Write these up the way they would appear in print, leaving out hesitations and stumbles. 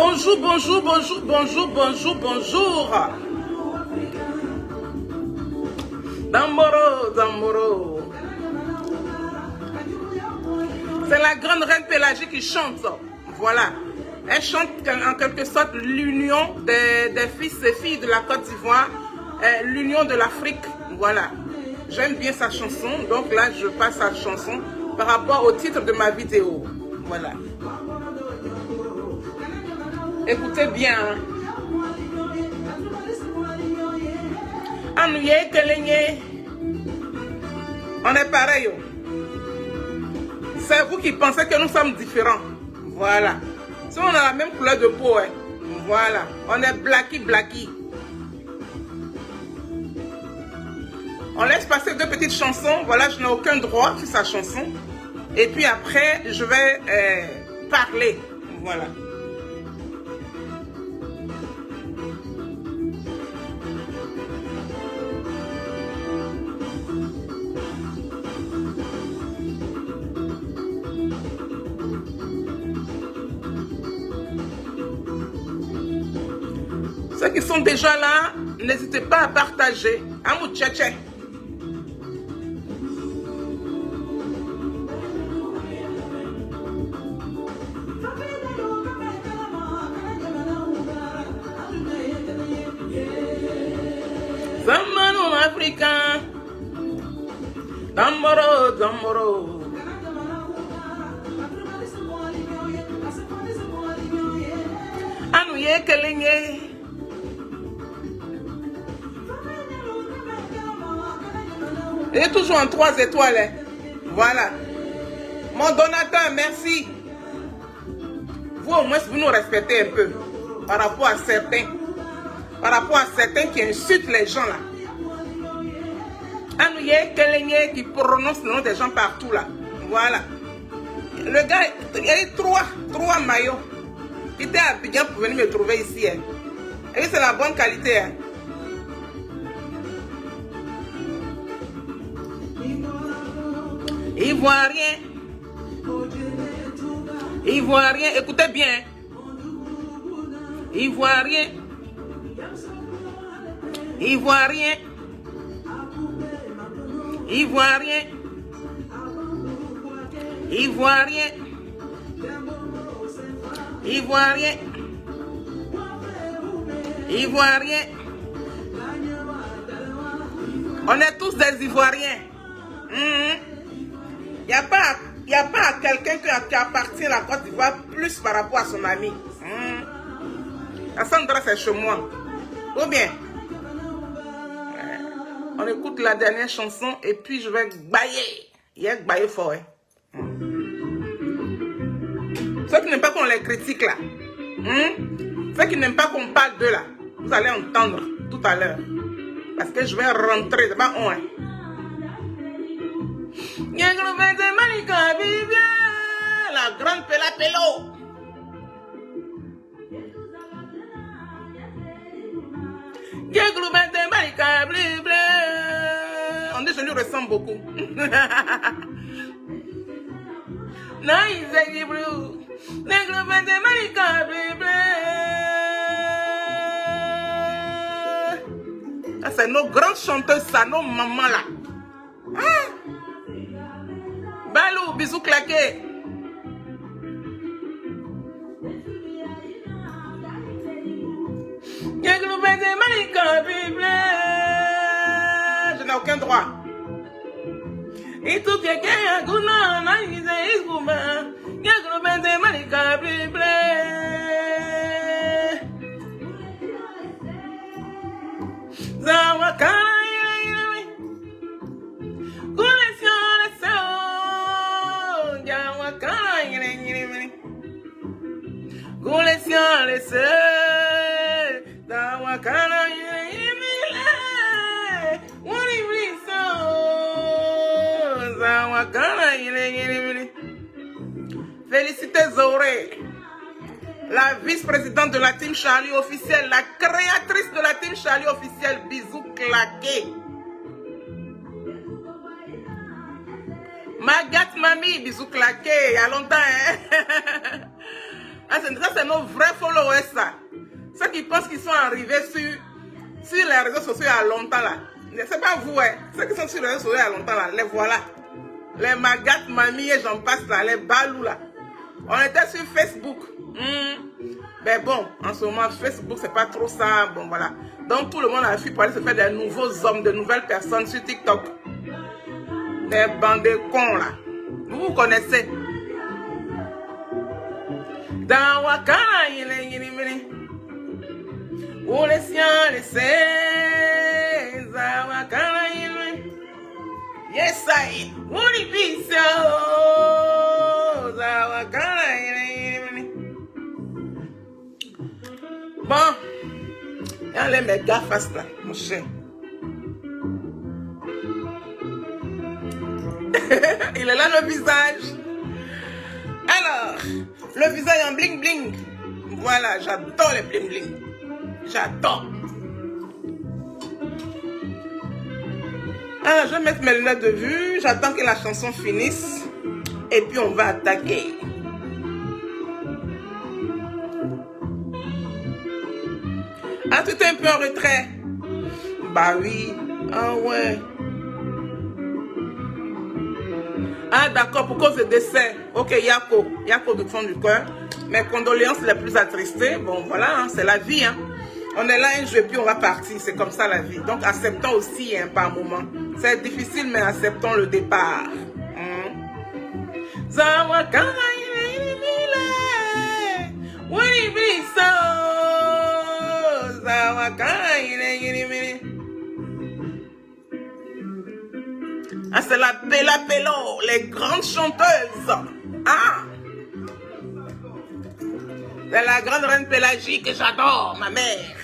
Bonjour, bonjour, bonjour, bonjour, bonjour, bonjour. Damboro, Damboro. C'est la grande reine Pélagie qui chante. Voilà. Elle chante en quelque sorte l'union des fils et filles de la Côte d'Ivoire, l'union de l'Afrique. Voilà. J'aime bien sa chanson, donc là je passe sa chanson par rapport au titre de ma vidéo. Voilà. Écoutez bien. Ennuyé, Kelenye. On est pareil. C'est vous qui pensez que nous sommes différents. Voilà. Si on a la même couleur de peau, hein. Voilà. On est blacky, blacky. On laisse passer deux petites chansons. Voilà, je n'ai aucun droit sur sa chanson. Et puis après, je vais parler. Voilà. Ceux qui sont déjà là, n'hésitez pas à partager. Amou tchétché. Zamanou africain. Damboro, Damboro. Anouye Kelenye. Il est toujours en 3 étoiles. Hein. Voilà. Mon donateur, merci. Vous au moins, vous nous respectez un peu. Par rapport à certains. Par rapport à certains qui insultent les gens là. Anouye Kelenye qui prononce le nom des gens partout là. Voilà. Le gars, il y a eu 3 maillots. Il était à Abidjan pour venir me trouver ici. Hein. Et c'est la bonne qualité. Hein. Ivoirien. Ivoirien, écoutez bien. Ivoirien. Ivoirien. Ivoirien. Ivoirien. Ivoirien. Ivoirien. On est tous des Ivoiriens. Il n'y a pas quelqu'un qui appartient à la Côte d'Ivoire plus par rapport à son ami. La Sandra, c'est chez moi. Ou bien, on écoute la dernière chanson et puis je vais bailler. Il y a bailler fort. Hein. Ceux qui n'aiment pas qu'on les critique là. Ceux qui n'aiment pas qu'on parle d'eux là. Vous allez entendre tout à l'heure. Parce que je vais rentrer. C'est pas on. Hein. La grande Pela Pelo. On dit que je lui ressemble beaucoup. C'est nos grandes chanteuses, ça, nos mamans là. Hein? Balou, bisous claqués. Je n'ai aucun droit. Et tout est bien, Félicitez Zoré, la vice-présidente de la Team Charlie officielle, la créatrice de la Team Charlie officielle. Bisous claqués. Magat Mami, bisous claqués, il y a longtemps. Hein? Ah, ça, c'est nos vrais followers, ça. Ceux qui pensent qu'ils sont arrivés sur les réseaux sociaux il y a longtemps, là. C'est pas vous, hein. Ceux qui sont sur les réseaux sociaux il y a longtemps, là. Les voilà. Les Magat, Mamie et j'en passe, là. Les Balou, là. On était sur Facebook. Mais bon, en ce moment, Facebook, c'est pas trop ça. Bon, voilà. Donc, tout le monde a fui pour aller se faire des nouveaux hommes, de nouvelles personnes sur TikTok. Des bandes de cons, là. Vous connaissez. Dans Wakana, où les siens, les seize, Wakana, yes, I, où les bisous, Wakana, bon, il y a les méga face là, mon chien. Il est là le visage. Alors, le visage en bling bling. Voilà, j'adore les bling bling. J'adore. Alors, je vais mettre mes lunettes de vue. J'attends que la chanson finisse. Et puis, on va attaquer. Ah, tout est un peu en retrait. Bah oui. Ah ouais. Ah d'accord, pour cause de décès. Ok, Yako de fond du cœur. Mes condoléances les plus attristées. Bon voilà, hein, c'est la vie. Hein. On est là un jour et puis on va partir. C'est comme ça la vie. Donc acceptons aussi hein, par moment. C'est difficile mais acceptons le départ. Ah, c'est la Bella Pello, les grandes chanteuses. Ah, c'est la grande reine Pélagie que j'adore, ma mère.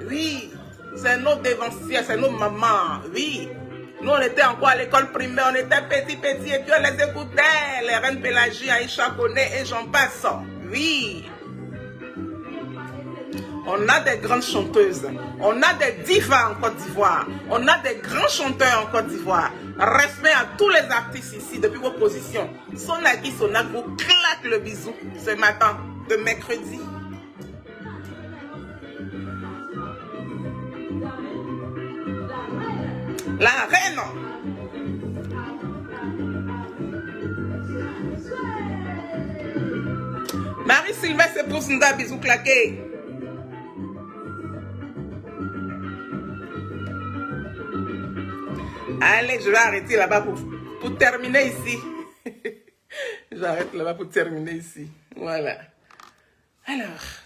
Oui, c'est nos dévancières, c'est nos mamans. Oui, nous on était encore à l'école primaire, on était petits et puis on les écoutait. Les reines Pélagie, Aïcha Koné et j'en passe. Oui. On a des grandes chanteuses, on a des divas en Côte d'Ivoire, on a des grands chanteurs en Côte d'Ivoire. Respect à tous les artistes ici depuis vos positions. Sonaki Sonak vous claque le bisou ce matin de mercredi. La reine. Marie-Sylvestre c'est pour Sunda, bisou claqué. Allez, je vais arrêter là-bas pour terminer ici. J'arrête là-bas pour terminer ici. Voilà. Alors.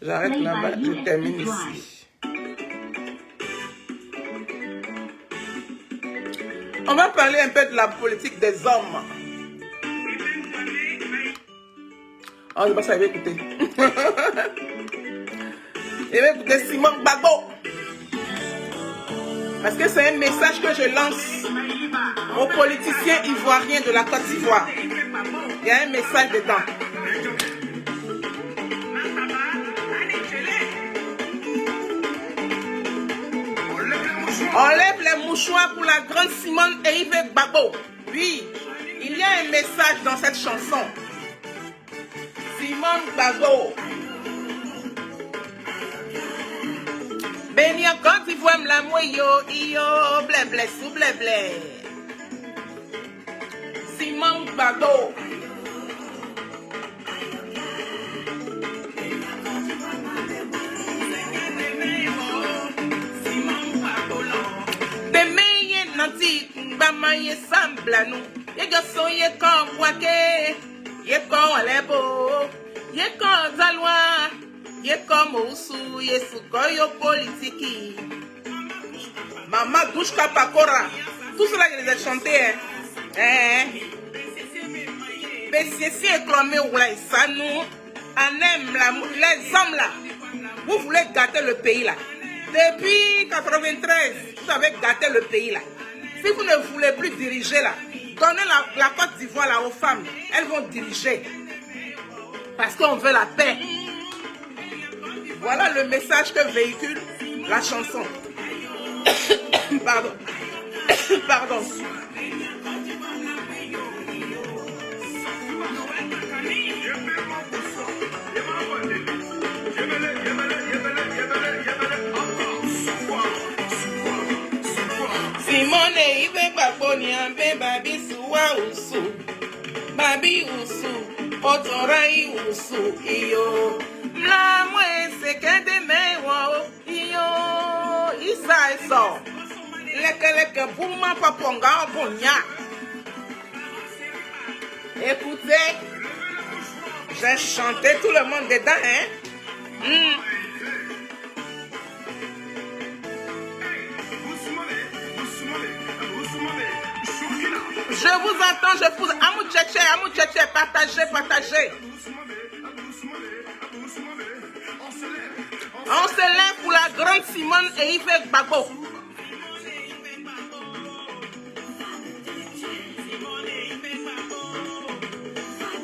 J'arrête là-bas, je termine ici. On va parler un peu de la politique des hommes. Oh, je pense que ça va écouter. Je vais écouter Simon Gbagbo. Parce que c'est un message que je lance aux politiciens ivoiriens de la Côte d'Ivoire. Il y a un message dedans. On lève les mouchoirs pour la grande Simone et Yves Gbagbo. Oui, il y a un message dans cette chanson. Simone Gbagbo. Bénia quand il voit la moyo, iyo, blé, sous blé. Simon Gbagbo. Demeye nanti, bama ye sambla nou. Ye gason ye kon wake, ye kon alebo, ye kon zalwa. Ye comme Oussou, ye Soukoyo politiki. Mama Douchka Pakora. Tout cela, je les ai chantés. Bessiesi et Clomé Oulay Sanou. Anem, les hommes là. Vous voulez gâter le pays là. Depuis 93, vous avez gâté le pays là. Si vous ne voulez plus diriger là, donnez la Côte d'Ivoire là aux femmes. Elles vont diriger. Parce qu'on veut la paix. Voilà le message que véhicule la chanson. Pardon. Pardon. Simone ibe baboni ambe babi suwa usu. Babi usu, otorai usu iyo. Mla mwe sekende mewa iyo. Isa eso. Leke bouma paponga bonya. Écoutez, j'ai chanté tout le monde dedans, hein? Je vous entends, je vous... Amou tchétché, partagez. On se lève pour la grande Simone et Yves Gbagbo.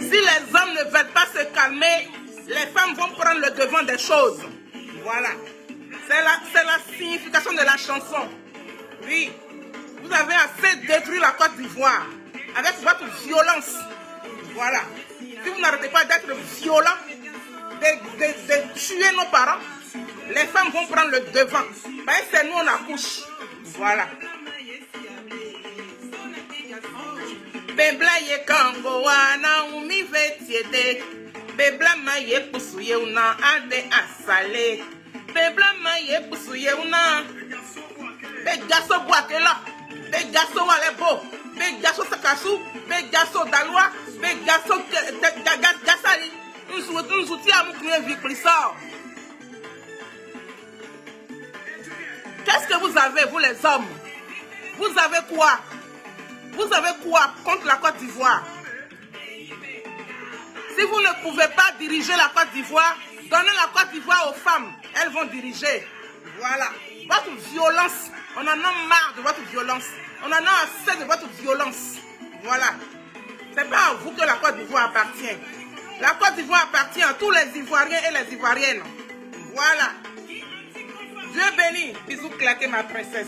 Si les hommes ne veulent pas se calmer, les femmes vont prendre le devant des choses. Voilà. C'est la signification de la chanson. Oui. Vous avez assez détruit la Côte d'Ivoire avec votre violence. Voilà. Si vous n'arrêtez pas d'être violent, de tuer nos parents, les femmes vont prendre le devant. C'est nous, on accouche. Voilà. Bebla ye kango wana umi vetiede. Bebla ma ye pusuye una ade asale. Bebla ma ye pusuye una. Begaso boakela. Begaso walebo. Begaso sakasu. Begaso dalwa. Begaso gasali. Nzouti amoukuye vikrisa. Qu'est-ce que vous avez, vous les hommes? Vous avez quoi? Vous avez quoi contre la Côte d'Ivoire? Si vous ne pouvez pas diriger la Côte d'Ivoire, donnez la Côte d'Ivoire aux femmes. Elles vont diriger. Voilà. Votre violence, on en a marre de votre violence. On en a assez de votre violence. Voilà. C'est pas à vous que la Côte d'Ivoire appartient. La Côte d'Ivoire appartient à tous les Ivoiriens et les Ivoiriennes. Voilà. Dieu béni. Bisous claqués, ma princesse.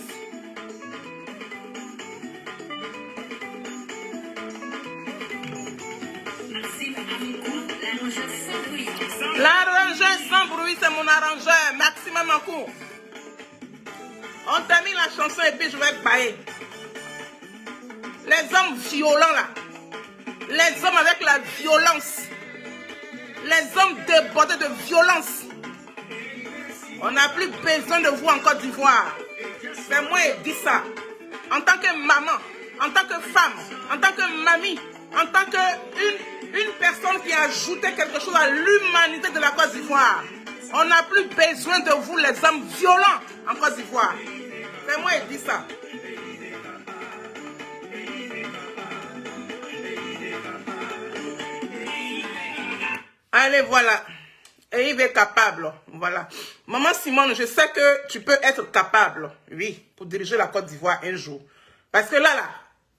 L'arrangeur sans bruit, c'est mon arrangeur, Maxime Mankou. On termine la chanson et puis je vais bailler. Les hommes violents là, les hommes avec la violence, les hommes débordés de violence. On n'a plus besoin de vous en Côte d'Ivoire. C'est moi qui dis ça. En tant que maman, en tant que femme, en tant que mamie, en tant qu'une personne qui a ajouté quelque chose à l'humanité de la Côte d'Ivoire. On n'a plus besoin de vous, les hommes violents en Côte d'Ivoire. C'est moi qui dis ça. Allez, voilà. Et il est capable. Voilà. Maman Simone, je sais que tu peux être capable, oui, pour diriger la Côte d'Ivoire un jour. Parce que là,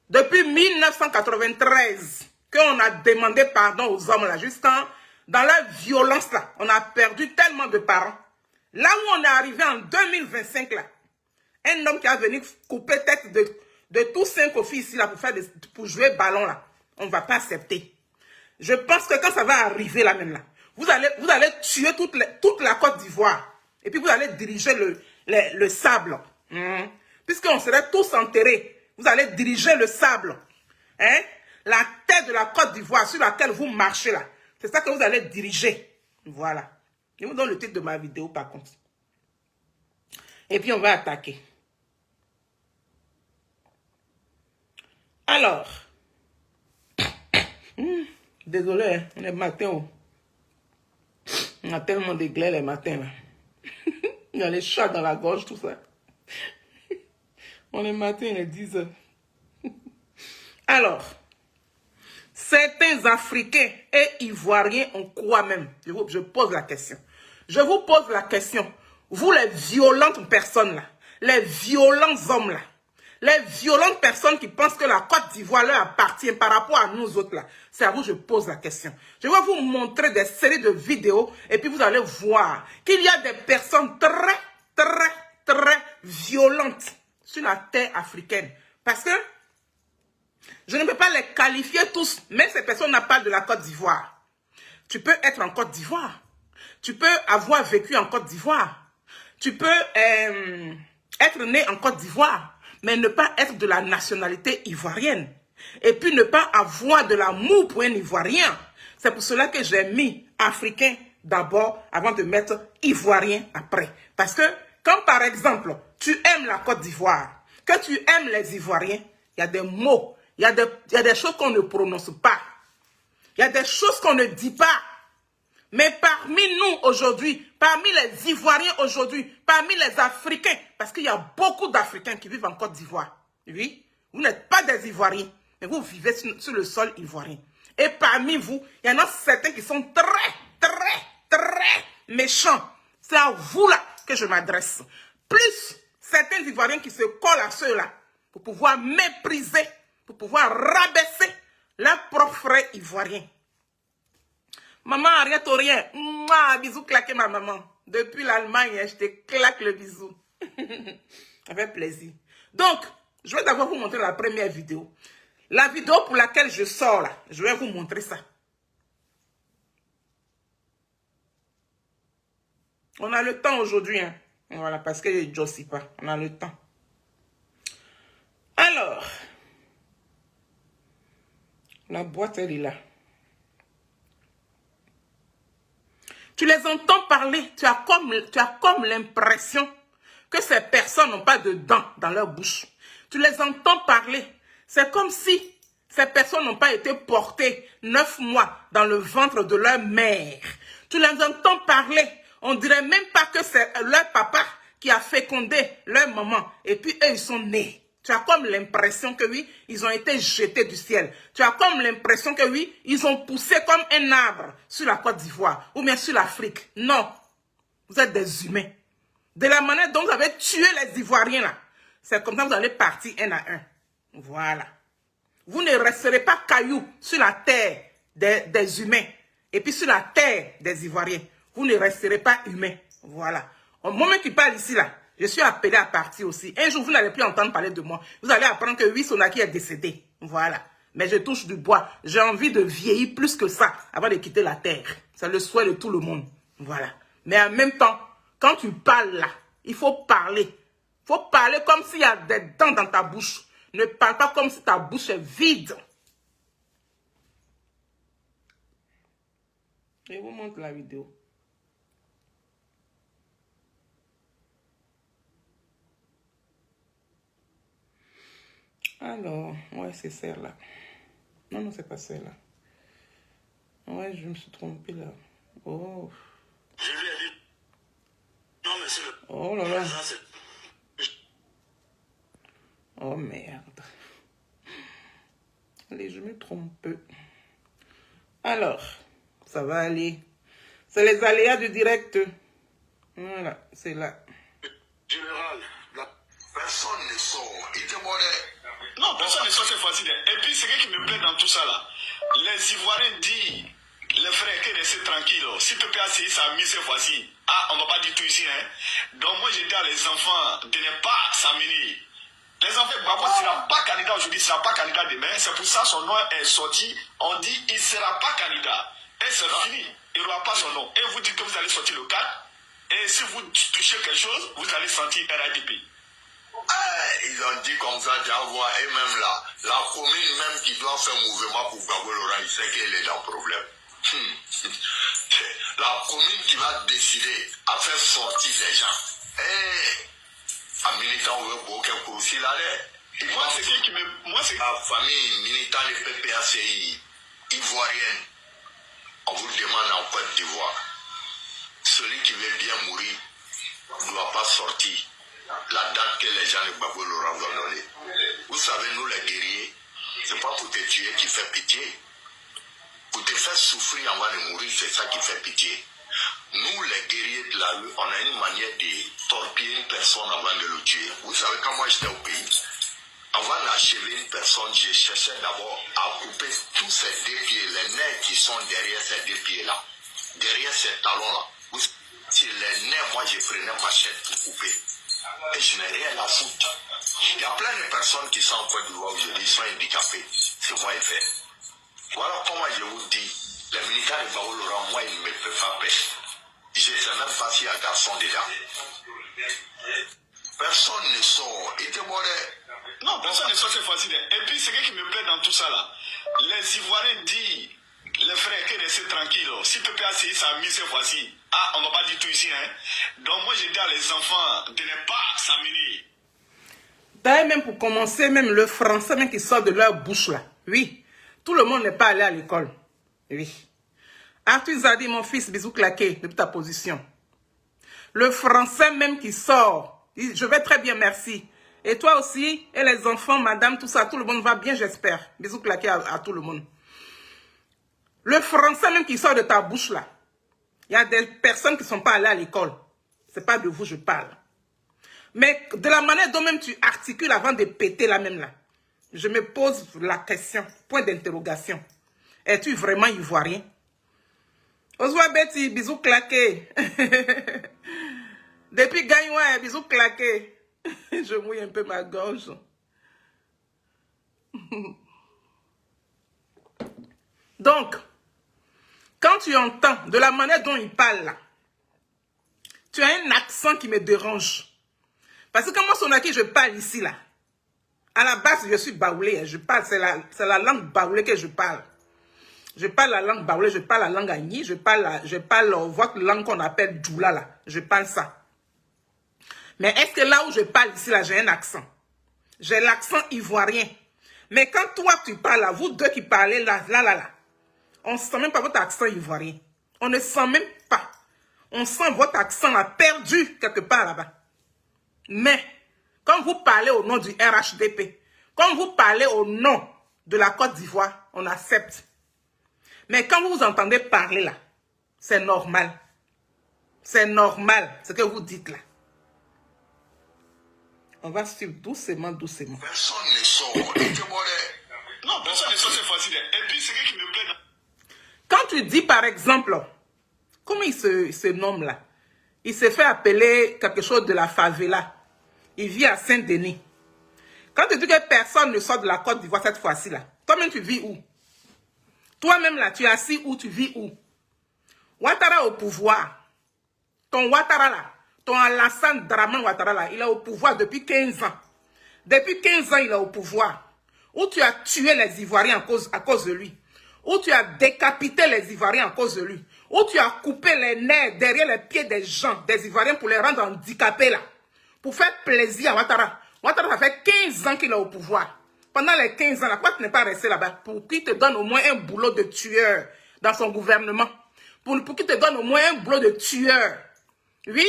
depuis 1993, qu'on a demandé pardon aux hommes là, jusqu'en dans la violence là, on a perdu tellement de parents. Là où on est arrivé en 2025 là, un homme qui a venu couper tête de tous 5 filles ici là pour jouer ballon là, on ne va pas accepter. Je pense que quand ça va arriver là même là, vous allez tuer toute la Côte d'Ivoire et puis vous allez diriger le sable. Puisqu'on serait tous enterrés, vous allez diriger le sable. Hein? La terre de la Côte d'Ivoire sur laquelle vous marchez là. C'est ça que vous allez diriger. Voilà. Je vous donne le titre de ma vidéo par contre. Et puis on va attaquer. Alors. Désolé, hein, on est matin. On a tellement d'éclairs les matins là. Il y a les chats dans la gorge, tout ça. On est matin, il est 10 h. Alors. Certains Africains et Ivoiriens ont quoi même? Je pose la question. Je vous pose la question. Vous les violentes personnes là, les violents hommes là, les violentes personnes qui pensent que la Côte d'Ivoire leur appartient par rapport à nous autres là, c'est à vous que je pose la question. Je vais vous montrer des séries de vidéos et puis vous allez voir qu'il y a des personnes très violentes sur la terre africaine. Parce que je ne peux pas les qualifier tous, mais ces personnes n'ont pas de la Côte d'Ivoire. Tu peux être en Côte d'Ivoire. Tu peux avoir vécu en Côte d'Ivoire. Tu peux être né en Côte d'Ivoire. mais ne pas être de la nationalité ivoirienne. Et puis ne pas avoir de l'amour pour un Ivoirien. C'est pour cela que j'ai mis africain d'abord avant de mettre ivoirien après. Parce que quand par exemple tu aimes la Côte d'Ivoire, que tu aimes les Ivoiriens, il y a des mots, il y a des choses qu'on ne prononce pas. Il y a des choses qu'on ne dit pas. Mais parmi nous aujourd'hui, parmi les Ivoiriens aujourd'hui, parmi les Africains, parce qu'il y a beaucoup d'Africains qui vivent en Côte d'Ivoire. Oui, vous n'êtes pas des Ivoiriens, mais vous vivez sur le sol ivoirien. Et parmi vous, il y en a certains qui sont très méchants. C'est à vous là que je m'adresse. Plus certains Ivoiriens qui se collent à ceux-là pour pouvoir mépriser, pour pouvoir rabaisser leurs propres frères ivoiriens. Maman, rien au rien. Mouah, bisous claqué ma maman. Depuis l'Allemagne, je te claque le bisou. Avec plaisir. Donc, je vais d'abord vous montrer la première vidéo. La vidéo pour laquelle je sors là, je vais vous montrer ça. On a le temps aujourd'hui, hein. Voilà, parce que je ne josie pas. On a le temps. Alors, la boîte, elle est là. Tu les entends parler, tu as comme l'impression que ces personnes n'ont pas de dents dans leur bouche. Tu les entends parler. C'est comme si ces personnes n'ont pas été portées 9 mois dans le ventre de leur mère. Tu les entends parler. On dirait même pas que c'est leur papa qui a fécondé leur maman. Et puis eux, ils sont nés. Tu as comme l'impression que oui, ils ont été jetés du ciel. Tu as comme l'impression que oui, ils ont poussé comme un arbre sur la Côte d'Ivoire ou bien sur l'Afrique. Non, vous êtes des humains. De la manière dont vous avez tué les Ivoiriens là, c'est comme ça que vous allez partir un à un. Voilà. Vous ne resterez pas cailloux sur la terre des humains et puis sur la terre des Ivoiriens. Vous ne resterez pas humains. Voilà. Au moment qui parle ici là, je suis appelé à partir aussi. Un jour, vous n'allez plus entendre parler de moi. Vous allez apprendre que oui, Sonaki est décédé. Voilà. Mais je touche du bois. J'ai envie de vieillir plus que ça avant de quitter la terre. C'est le souhait de tout le monde. Voilà. Mais en même temps, quand tu parles là, il faut parler. Il faut parler comme s'il y a des dents dans ta bouche. Ne parle pas comme si ta bouche est vide. Je vous montre la vidéo. Alors, ouais, c'est celle-là. Non, non, c'est pas celle-là. Ouais, je me suis trompée là. Oh. Je lui ai dit, non, monsieur. Oh là là. Oh merde. Allez, je me trompe. Alors, ça va aller. C'est les aléas du direct. Voilà, c'est là. Général, personne ne sort. Il demandait. non, personne ne sort cette fois-ci. Et puis, ce qui me plaît dans tout ça là, les Ivoiriens disent, les frères, que restez tranquilles. Si tu peux essayer ça mis cette fois-ci, ah, on ne va pas du tout ici. Hein. Donc, moi, j'ai dit à les enfants de ne pas s'amener. Les enfants, Baba ne sera pas candidat aujourd'hui, il ne sera pas candidat demain. C'est pour ça que son nom est sorti. On dit qu'il ne sera pas candidat. Et c'est fini. Il n'aura pas son nom. Et vous dites que vous allez sortir le 4. Et si vous touchez quelque chose, vous allez sentir RIDP. Ils ont dit comme ça, tu vois, et même là, la commune même qui doit faire mouvement pour Gbagbo Laurent, il sait qu'elle est dans le problème. La commune qui va décider à faire sortir les gens. À militant, on veut aucun coursier là. Moi, c'est qui me. Moi, c'est. La famille militante de PPACI ivoirienne, on vous demande en Côte d'Ivoire. Celui qui veut bien mourir ne doit pas sortir la date que les gens de Gbagbo Laurent vont donner. Vous savez, nous les guerriers, c'est pas pour te tuer qui fait pitié. Pour te faire souffrir avant de mourir, c'est ça qui fait pitié. Nous, les guerriers de la rue, on a une manière de torpiller une personne avant de le tuer. Vous savez, quand moi j'étais au pays, avant d'achever une personne, je cherchais d'abord à couper tous ces deux pieds, les nerfs qui sont derrière ces deux pieds-là, derrière ces talons-là. Si les nerfs, moi je prenais ma chaîne pour couper. Et je n'ai rien à foutre. Il y a plein de personnes qui sont en Côte d'Ivoire aujourd'hui, sont handicapées. C'est moi qui fais. Voilà comment je vous dis, les militaires de Gbagbo Laurent, moi, ils ne me peuvent pas pêcher. Je ne sais même pas s'il y a un garçon dedans. Personne ne sort. Il demandait, Non, personne ne sort cette fois-ci. Et puis, ce qui me plaît dans tout ça, là, les Ivoiriens disent, les frères, qu'ils restent tranquilles. Si PPACI s'amuse cette fois-ci, ah, on ne va pas du tout ici. Hein. Donc, moi, je dis à les enfants de ne pas s'amener. D'ailleurs, même pour commencer, même le français même qui sort de leur bouche, là. Oui. Tout le monde n'est pas allé à l'école. Oui. Arthur Zadi, mon fils, bisous claqués, depuis ta position. Le français même qui sort, je vais très bien, merci. Et toi aussi, et les enfants, madame, tout ça, tout le monde va bien, j'espère. Bisous claqués à tout le monde. Le français même qui sort de ta bouche, là. Il y a des personnes qui ne sont pas allées à l'école. Ce n'est pas de vous, je parle. Mais de la manière dont même tu articules avant de péter là même là, je me pose la question, point d'interrogation. Es-tu vraiment ivoirien? Oswa Betty, bisous claqués. Depuis Gagnoua, bisous claqués. Je mouille un peu ma gorge. Donc, quand tu entends de la manière dont il parle là, tu as un accent qui me dérange. Parce que quand moi, son acquis, je parle ici là. À la base, je suis baoulé. Je parle, c'est la langue baoulée que je parle. Je parle la langue baoulée, je parle la langue agni, je parle votre langue qu'on appelle djoula là. Je parle ça. Mais est-ce que là où je parle ici là, j'ai un accent? J'ai l'accent ivoirien. Mais quand toi tu parles là, vous deux qui parlez là, on ne sent même pas votre accent ivoirien. On ne sent même pas. On sent votre accent là, perdu quelque part là-bas. Mais, quand vous parlez au nom du RHDP, quand vous parlez au nom de la Côte d'Ivoire, on accepte. Mais quand vous entendez parler là, c'est normal. C'est normal ce que vous dites là. On va suivre doucement, doucement. Personne ne sort. Non, personne ne sort cette fois-ci. Et puis, ce qui me plaît... Quand tu dis par exemple, comment il se nomme là? Il s'est fait appeler quelque chose de la favela. Il vit à Saint-Denis. Quand tu dis que personne ne sort de la Côte d'Ivoire cette fois-ci là, toi-même tu vis où? Toi-même là, tu es assis où? Tu vis où? Ouattara au pouvoir. Ton Ouattara là, ton Alassane Dramane Ouattara là, il est au pouvoir depuis 15 ans. Depuis 15 ans, il est au pouvoir. Où tu as tué les Ivoiriens à cause de lui. Où tu as décapité les Ivoiriens à cause de lui. Où tu as coupé les nerfs derrière les pieds des gens, des Ivoiriens pour les rendre handicapés là. Pour faire plaisir à Ouattara. Ouattara, ça fait 15 ans qu'il est au pouvoir. Pendant les 15 ans, là, pourquoi tu n'es pas resté là-bas? Pour qu'il te donne au moins un boulot de tueur dans son gouvernement. Pour qu'il te donne au moins un boulot de tueur. Oui,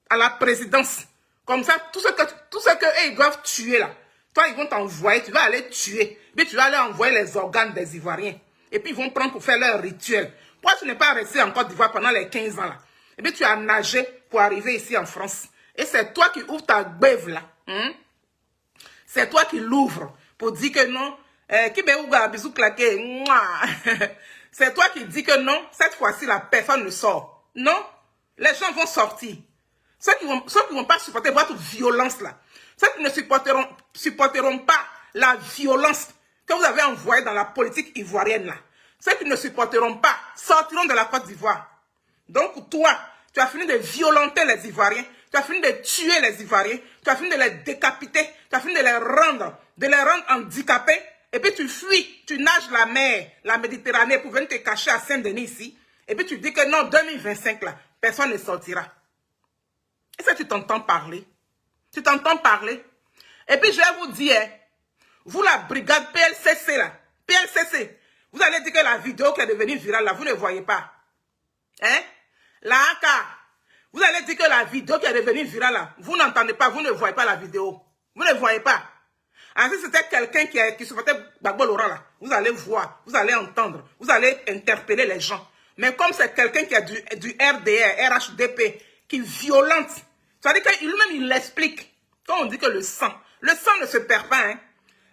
à la présidence. Comme ça, tout ce que eux, ils doivent tuer là. Toi, ils vont t'envoyer, tu vas aller tuer. Puis tu vas aller envoyer les organes des Ivoiriens. Et puis ils vont prendre pour faire leur rituel. Pourquoi tu n'es pas resté en Côte d'Ivoire pendant les 15 ans là? Et puis tu as nagé pour arriver ici en France. Et c'est toi qui ouvres ta gbève là. C'est toi qui l'ouvres pour dire que non. Bisou claqué. C'est toi qui dis que non, cette fois-ci la personne ne sort. Non, les gens vont sortir. Ceux qui vont pas supporter votre violence là. Ceux qui ne supporteront pas la violence que vous avez envoyée dans la politique ivoirienne là. Ceux qui ne supporteront pas sortiront de la Côte d'Ivoire. Donc toi, tu as fini de violenter les Ivoiriens. Tu as fini de tuer les Ivoiriens. Tu as fini de les décapiter. Tu as fini de les rendre handicapés. Et puis tu fuis. Tu nages la mer, la Méditerranée pour venir te cacher à Saint-Denis ici. Et puis tu dis que non, 2025 là, personne ne sortira. Et ça, tu t'entends parler. Tu t'entends parler. Et puis je vais vous dire, vous la brigade PLCC là, PLCC, vous allez dire que la vidéo qui est devenue virale là, vous ne voyez pas. Hein? La AK. Vous allez dire que la vidéo qui est devenue virale là, vous n'entendez pas, vous ne voyez pas la vidéo. Vous ne voyez pas. Alors si c'était quelqu'un qui supportait Gbagbo Laurent là, vous allez voir, vous allez entendre, vous allez interpeller les gens. Mais comme c'est quelqu'un qui a du RDR, RHDP, qui violente, ça veut dire que lui-même il l'explique. Quand on dit que le sang ne se perd pas, hein.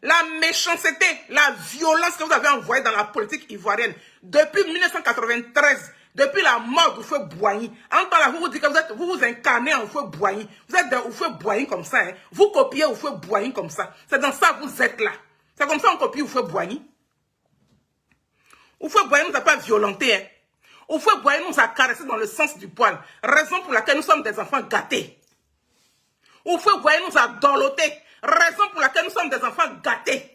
La méchanceté, la violence que vous avez envoyée dans la politique ivoirienne depuis 1993, depuis la mort du feu Boigny. En temps là, vous dites que vous vous incarnez en feu Boigny. Vous êtes au feu Boigny comme ça. Hein. Vous copiez au feu Boigny comme ça. C'est dans ça que vous êtes là. C'est comme ça qu'on copie au feu Boigny. Au feu Boigny nous a pas violenté. Hein. Au feu Boigny nous a caressé dans le sens du poil. Raison pour laquelle nous sommes des enfants gâtés. Au feu Boigny nous a dorloté. Raison pour laquelle nous sommes sommes des enfants gâtés.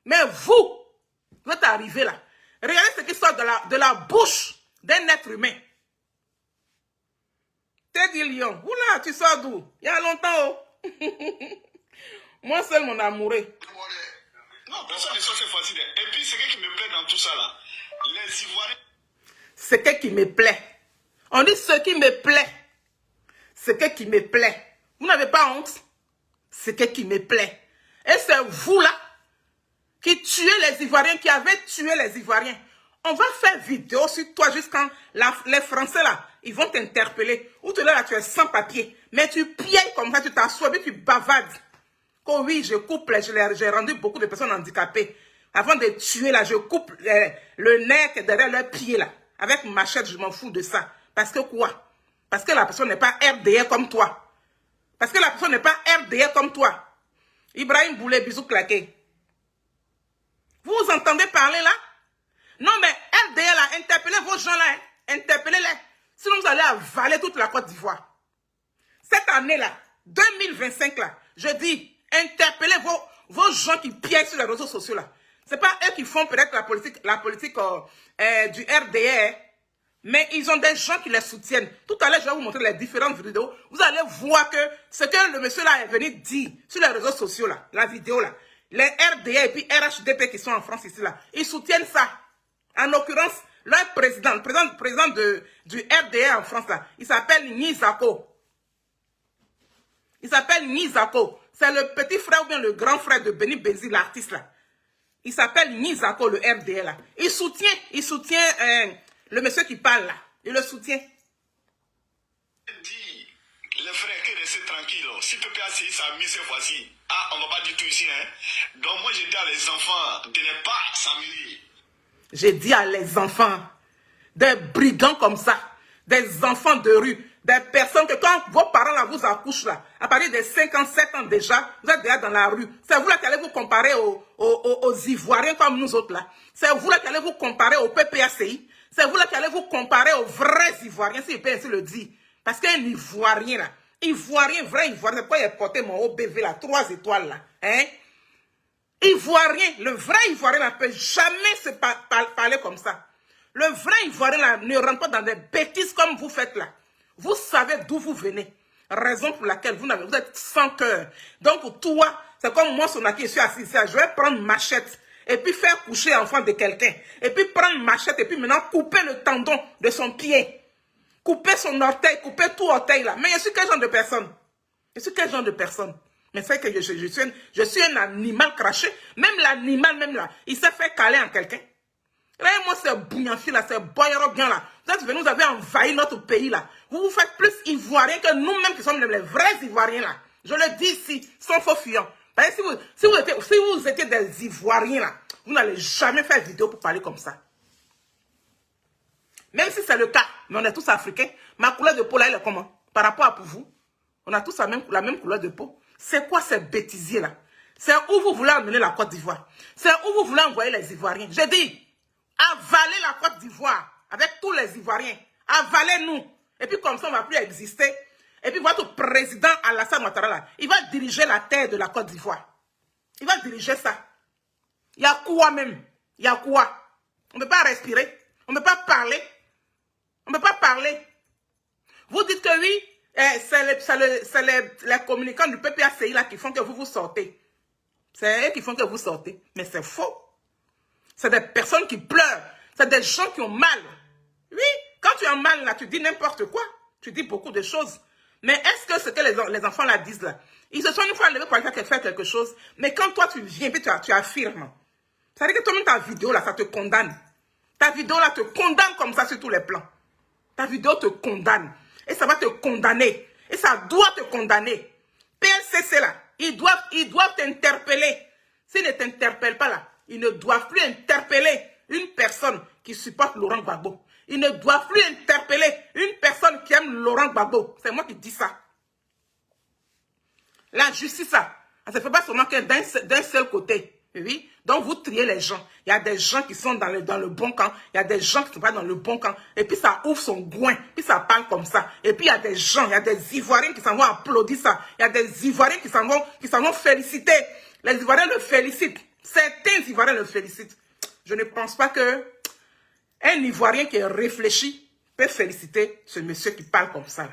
Mais vous êtes arrivés là. Regardez ce qui sort de la bouche d'un être humain. Teddy Lion, oula, tu sors d'où? Il y a longtemps, oh. Moi seul, mon amoureux. Non, personne ne sort cette fois-ci. Et puis, ce qui me plaît dans tout ça là, les Ivoiriens. Ce qui me plaît. On dit ce qui me plaît. Ce qui me plaît. Vous n'avez pas honte? Ce qui me plaît. Et c'est vous là qui tuez les Ivoiriens, qui avez tué les Ivoiriens. On va faire vidéo sur toi jusqu'à les Français là, ils vont t'interpeller. Ou tu es là, tu es sans papier. Mais tu pieds comme ça, tu t'assois et tu bavardes. Oh oui, je coupe, j'ai rendu beaucoup de personnes handicapées. Avant de tuer là, je coupe le nez derrière leurs pieds là. Avec machette, je m'en fous de ça. Parce que quoi? Parce que la personne n'est pas RDA comme toi. Parce que la personne n'est pas RDA comme toi. Ibrahim Boulet, bisous claqués. Vous entendez parler là? Non mais RDA là, interpellez vos gens là. Hein? Interpellez-les. Sinon vous allez avaler toute la Côte d'Ivoire. Cette année là, 2025 là, je dis, interpellez vos gens qui piègent sur les réseaux sociaux là. Ce n'est pas eux qui font peut-être la politique du RDA. Mais ils ont des gens qui les soutiennent. Tout à l'heure, je vais vous montrer les différentes vidéos. Vous allez voir que ce que le monsieur là est venu dire sur les réseaux sociaux là, la vidéo là, les RDA et puis RHDP qui sont en France ici là, ils soutiennent ça. En l'occurrence, leur président, le président du RDA en France là, il s'appelle Nizako. Il s'appelle Nizako. C'est le petit frère ou bien le grand frère de Benny Benzi, l'artiste là. Il s'appelle Nizako, le RDA là. Il soutient le monsieur qui parle là, il le soutient. Dit, les frères, qui restent tranquilles. Si Pépé a essayé sa mise cette fois-ci, on ne va pas du tout ici. Hein. Donc moi, j'ai dit à les enfants de ne pas s'amuser. J'ai dit à les enfants, des brigands comme ça, des enfants de rue, des personnes que quand vos parents là vous accouchent là, à partir de 57 ans déjà, vous êtes déjà dans la rue. C'est vous là qui allez vous comparer aux Ivoiriens comme nous autres là. C'est vous là qui allez vous comparer au PPACI. C'est vous là qui allez vous comparer aux vrais Ivoiriens, si je peux ainsi le dire. Parce qu'un Ivoirien là, Ivoirien, vrai Ivoirien, c'est pourquoi il a porté mon OBV là, 3 étoiles là. Hein? Ivoirien, le vrai Ivoirien ne peut jamais se parler comme ça. Le vrai Ivoirien là, ne rentre pas dans des bêtises comme vous faites là. Vous savez d'où vous venez. Raison pour laquelle vous êtes sans cœur. Donc toi, c'est comme moi, Sonaki, je suis assis ici, je vais prendre machette. Et puis faire coucher l'enfant de quelqu'un. Et puis prendre machette et puis maintenant couper le tendon de son pied. Couper son orteil, couper tout orteil là. Mais je suis quel genre de personne? Je suis quel genre de personne? Mais c'est que je suis un animal craché. Même l'animal, même là, il s'est fait caler en quelqu'un. Regardez-moi ce bougnanfi là, ce boyero bien là. Vous êtes venus, vous avez envahi notre pays là. Vous vous faites plus ivoiriens que nous-mêmes qui sommes les vrais ivoiriens là. Je le dis ici, sans faux fuyant. Si vous étiez des Ivoiriens là, vous n'allez jamais faire vidéo pour parler comme ça. Même si c'est le cas, mais on est tous africains. Ma couleur de peau là, elle est comment? Par rapport à vous, on a tous la même couleur de peau. C'est quoi ces bêtisiers là? C'est où vous voulez amener la Côte d'Ivoire? C'est où vous voulez envoyer les Ivoiriens? J'ai dit, avalez la Côte d'Ivoire avec tous les Ivoiriens. Avalez-nous. Et puis comme ça, on ne va plus exister. Et puis votre président Alassane Ouattara, là, il va diriger la terre de la Côte d'Ivoire. Il va diriger ça. Il y a quoi même? Il y a quoi? On ne peut pas respirer. On ne peut pas parler. On ne peut pas parler. Vous dites que oui, c'est les communicants du PPACI là qui font que vous vous sortez. C'est eux qui font que vous sortez. Mais c'est faux. C'est des personnes qui pleurent. C'est des gens qui ont mal. Oui, quand tu as mal là, tu dis n'importe quoi. Tu dis beaucoup de choses. Mais est-ce que ce que les enfants là disent là, ils se sont une fois enlevés pour faire quelque chose, mais quand toi tu viens et tu affirmes, ça veut dire que toi-même ta vidéo là, ça te condamne. Ta vidéo là te condamne comme ça sur tous les plans. Ta vidéo te condamne. Et ça va te condamner. Et ça doit te condamner. PLCC là, ils doivent t'interpeller. S'ils ne t'interpellent pas là, ils ne doivent plus interpeller une personne qui supporte Laurent Gbagbo. Ils ne doivent plus interpeller une personne qui aime Laurent Gbagbo. C'est moi qui dis ça. La justice, ça ne se fait pas seulement que d'un seul côté. Oui. Donc, vous triez les gens. Il y a des gens qui sont dans le bon camp. Il y a des gens qui ne sont pas dans le bon camp. Et puis, ça ouvre son goin. Puis, ça parle comme ça. Et puis, il y a des gens, il y a des Ivoiriens qui s'en vont applaudir ça. Il y a des Ivoiriens qui s'en vont féliciter. Les Ivoiriens le félicitent. Certains Ivoiriens le félicitent. Je ne pense pas que un Ivoirien qui est réfléchi peut féliciter ce monsieur qui parle comme ça. Là.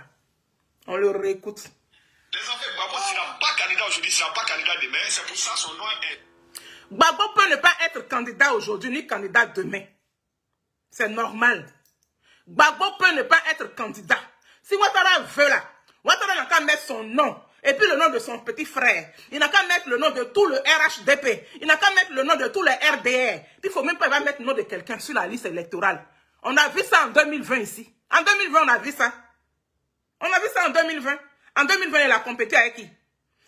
On le réécoute. Les enfants, Gbagbo ne sera pas candidat aujourd'hui, ne sera pas candidat demain. C'est pour ça son nom est... Gbagbo peut ne pas être candidat aujourd'hui ni candidat demain. C'est normal. Gbagbo peut ne pas être candidat. Si Ouattara veut là, Ouattara n'a qu'à mettre son nom et puis le nom de son petit frère. Il n'a qu'à mettre le nom de tout le RHDP. Il n'a qu'à mettre le nom de tous les RDR. Puis il ne faut même pas mettre le nom de quelqu'un sur la liste électorale. On a vu ça en 2020 ici. En 2020, on a vu ça. On a vu ça en 2020. En 2020, il a compété avec qui?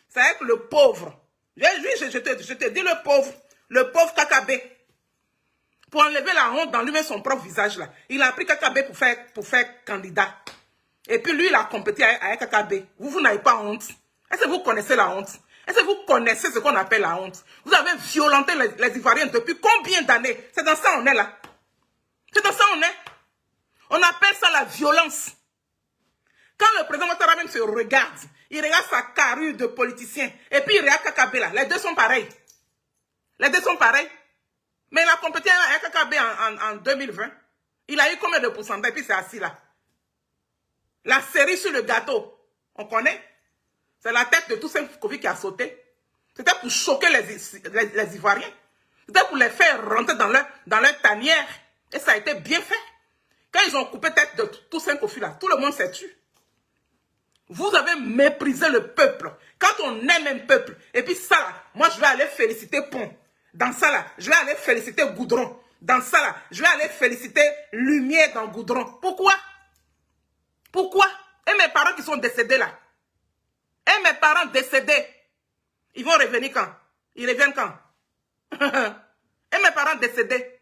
C'est avec le pauvre. Je te dis le pauvre KKB. Pour enlever la honte dans lui-même son propre visage là. Il a pris KKB pour faire candidat. Et puis lui, il a compété avec KKB. Vous n'avez pas honte. Est-ce que vous connaissez la honte? Est-ce que vous connaissez ce qu'on appelle la honte? Vous avez violenté les Ivoiriens depuis combien d'années? C'est dans ça on est là. C'est dans ça on est. On appelle ça la violence. Quand le président Ouattara même se regarde, il regarde sa carrure de politicien. Et puis il regarde KKB là. Les deux sont pareils. Les deux sont pareils. Mais il a compété avec KKB en 2020. Il a eu combien de pourcentage? Et puis c'est assis là. La cerise sur le gâteau. On connaît? C'est la tête de Toussaint Covid qui a sauté. C'était pour choquer les Ivoiriens. C'était pour les faire rentrer dans leur tanière. Et ça a été bien fait. Quand ils ont coupé tête de Toussaint Covid là, tout le monde s'est tué. Vous avez méprisé le peuple. Quand on aime un peuple, et puis ça là, moi je vais aller féliciter Pont. Dans ça là, je vais aller féliciter Goudron. Dans ça là, je vais aller féliciter Lumière dans Goudron. Pourquoi? Pourquoi? Et mes parents qui sont décédés là? Et mes parents décédés, ils vont revenir quand? Ils reviennent quand? Et mes parents décédés?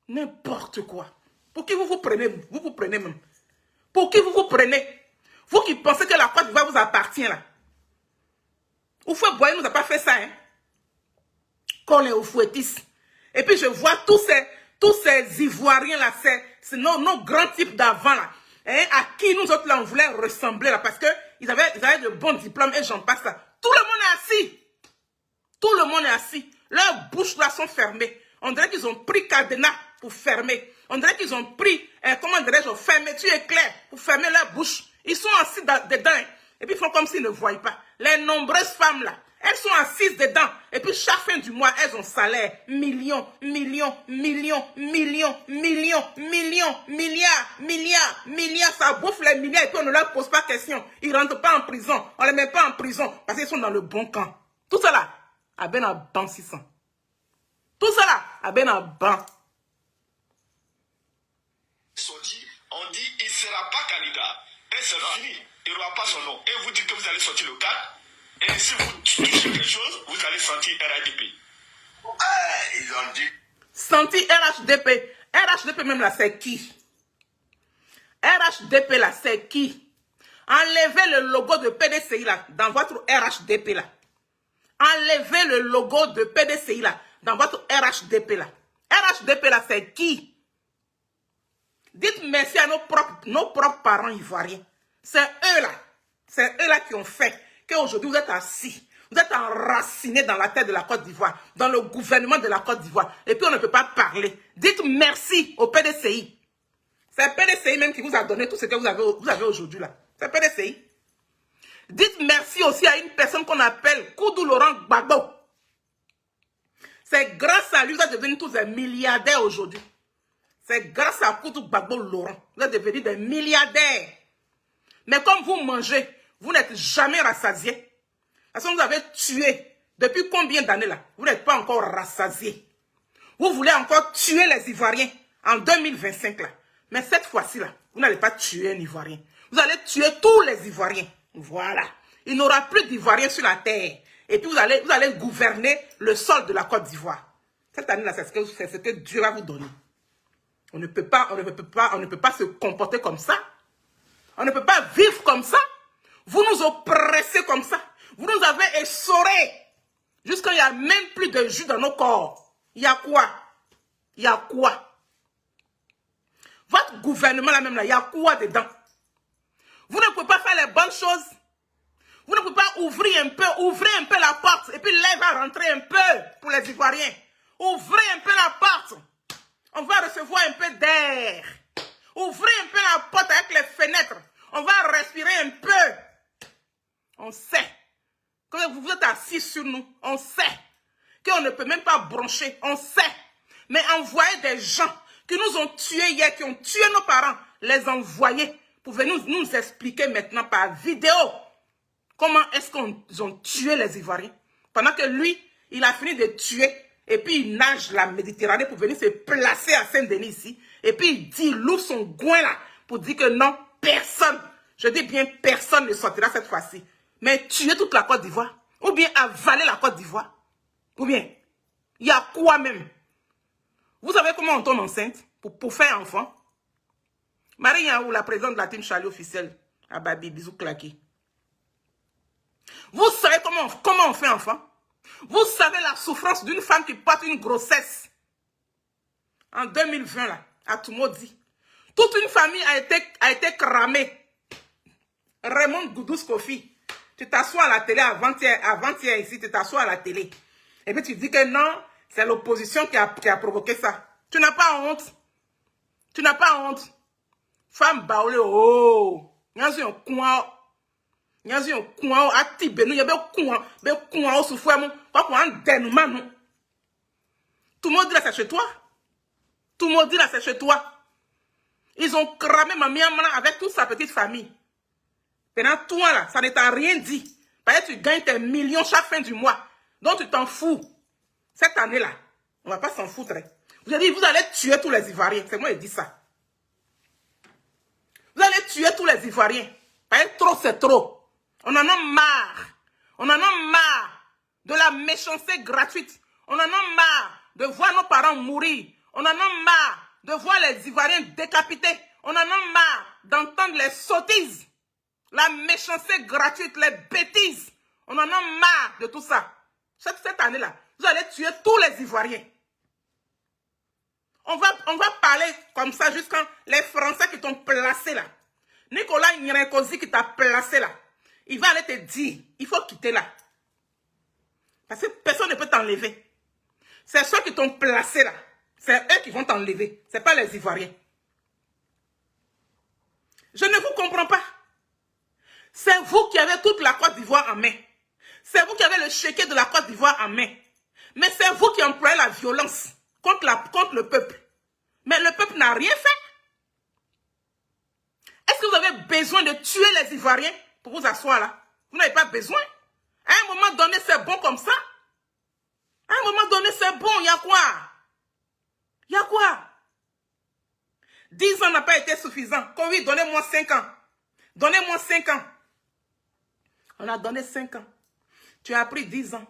N'importe quoi. Pour qui vous vous prenez? Vous vous prenez même. Pour qui vous vous prenez? Vous qui pensez que la Côte d'Ivoire vous appartient là. Houphouët-Boigny nous a pas fait ça, hein. Qu'on est au fouettis. Et puis je vois tous ces Ivoiriens là, c'est nos grands types d'avant là, hein, à qui nous autres là on voulait ressembler là, parce qu'ils avaient de bons diplômes et j'en passe là. Tout le monde est assis. Tout le monde est assis. Leurs bouches là sont fermées. On dirait qu'ils ont pris cadenas pour fermer. On dirait qu'ils ont pris, comment dirais-je, fermeture éclair pour fermer leur bouche. Ils sont assis dedans. Hein. Et puis ils font comme s'ils ne voient pas. Les nombreuses femmes là, elles sont assises dedans. Et puis chaque fin du mois, elles ont salaire. Millions, millions, millions, millions, millions, millions, milliards. Ça bouffe les milliards et puis on ne leur pose pas question. Ils ne rentrent pas en prison. On ne les met pas en prison parce qu'ils sont dans le bon camp. Tout cela, à ben à ban 600. Tout cela, à ben à ban. Sorti, on dit il ne sera pas candidat. Et c'est fini. Il n'aura pas son nom. Et vous dites que vous allez sortir le 4. Et si vous touchez quelque chose, vous allez sentir RHDP. Ils ont dit. Sentir RHDP. RHDP même là, c'est qui? RHDP là, c'est qui? Enlevez le logo de PDCI là, dans votre RHDP là. Enlevez le logo de PDCI là, dans votre RHDP là. RHDP là, c'est qui? Dites merci à nos propres parents ivoiriens. C'est eux là qui ont fait qu'aujourd'hui vous êtes assis, vous êtes enracinés dans la tête de la Côte d'Ivoire, dans le gouvernement de la Côte d'Ivoire, et puis on ne peut pas parler. Dites merci au PDCI. C'est PDCI même qui vous a donné tout ce que vous avez aujourd'hui là. C'est PDCI. Dites merci aussi à une personne qu'on appelle Koudou Laurent Gbagbo. C'est grâce à lui que vous êtes devenus tous des milliardaires aujourd'hui. C'est grâce à Koudou Gbagbo Laurent. Vous êtes devenus des milliardaires. Mais comme vous mangez, vous n'êtes jamais rassasiés. Parce que vous avez tué. Depuis combien d'années là? Vous n'êtes pas encore rassasiés. Vous voulez encore tuer les Ivoiriens en 2025 là. Mais cette fois-ci là, vous n'allez pas tuer un Ivoirien. Vous allez tuer tous les Ivoiriens. Voilà. Il n'y aura plus d'Ivoiriens sur la terre. Et puis vous allez gouverner le sol de la Côte d'Ivoire. Cette année là, c'est ce que Dieu va vous donner. On ne peut pas se comporter comme ça. On ne peut pas vivre comme ça. Vous nous oppressez comme ça. Vous nous avez essorés. Jusqu'à il n'y a même plus de jus dans nos corps. Il y a quoi? Il y a quoi? Votre gouvernement là même là, il y a quoi dedans? Vous ne pouvez pas faire les bonnes choses. Vous ne pouvez pas ouvrir un peu la porte et puis l'air va rentrer un peu pour les Ivoiriens. Ouvrez un peu la porte. On va recevoir un peu d'air. Ouvrez un peu la porte avec les fenêtres. On va respirer un peu. On sait. Quand vous êtes assis sur nous, on sait qu'on ne peut même pas broncher. On sait. Mais envoyer des gens qui nous ont tués hier, qui ont tué nos parents, les envoyer pour venir nous expliquer maintenant par vidéo comment est-ce qu'ils ont tué les Ivoiriens. Pendant que lui, il a fini de tuer et puis il nage la Méditerranée pour venir se placer à Saint-Denis ici. Et puis il dit, il loue son goin là pour dire que non, personne, je dis bien personne ne sortira cette fois-ci. Mais tuer toute la Côte d'Ivoire, ou bien avaler la Côte d'Ivoire, ou bien, il y a quoi même? Vous savez comment on tombe enceinte pour faire enfant? Marie Yaou, la présidente de la team Charlie officielle, à Babi, bisous claqués. Vous savez comment on fait enfant? Vous savez la souffrance d'une femme qui porte une grossesse. En 2020, là, à Tumodi. Toute une famille a été cramée. Raymond Goudous Kofi. Tu t'assois à la télé avant-hier ici, tu t'assois à la télé. Et puis tu dis que non, c'est l'opposition qui a provoqué ça. Tu n'as pas honte. Tu n'as pas honte. Femme baoule, oh. Nyanzi un coin. Nyanzi un coin. Atibe, nous y a be coin au souffle, mon. Quoi qu'on a dénouement, non. Tout le monde dit là, c'est chez toi. Tout le monde dit là, c'est chez toi. Ils ont cramé ma miamana avec toute sa petite famille. Pendant toi là, ça ne t'a rien dit. Parce que tu gagnes tes millions chaque fin du mois. Donc tu t'en fous. Cette année-là, on ne va pas s'en foutre. Vous avez dit, vous allez tuer tous les Ivoiriens. C'est moi qui dis ça. Vous allez tuer tous les Ivoiriens. Parce que trop, c'est trop. On en a marre. On en a marre de la méchanceté gratuite. On en a marre de voir nos parents mourir. On en a marre de voir les Ivoiriens décapités. On en a marre d'entendre les sottises. La méchanceté gratuite, les bêtises. On en a marre de tout ça. Cette année-là, vous allez tuer tous les Ivoiriens. On va parler comme ça jusqu'à les Français qui t'ont placé là. Nicolas Nyerekosi qui t'a placé là. Il va aller te dire, il faut quitter là. Parce que personne ne peut t'enlever. C'est ceux qui t'ont placé là. C'est eux qui vont t'enlever. Ce n'est pas les Ivoiriens. Je ne vous comprends pas. C'est vous qui avez toute la Côte d'Ivoire en main. C'est vous qui avez le chéquier de la Côte d'Ivoire en main. Mais c'est vous qui employez la violence contre le peuple. Mais le peuple n'a rien fait. Est-ce que vous avez besoin de tuer les Ivoiriens pour vous asseoir là? Vous n'avez pas besoin. À un moment donné, c'est bon comme ça. À un moment donné, c'est bon. Il y a quoi? Il y a quoi? 10 ans n'a pas été suffisant. Covid, donnez-moi 5 ans. Donnez-moi 5 ans. On a donné 5 ans. Tu as pris 10 ans.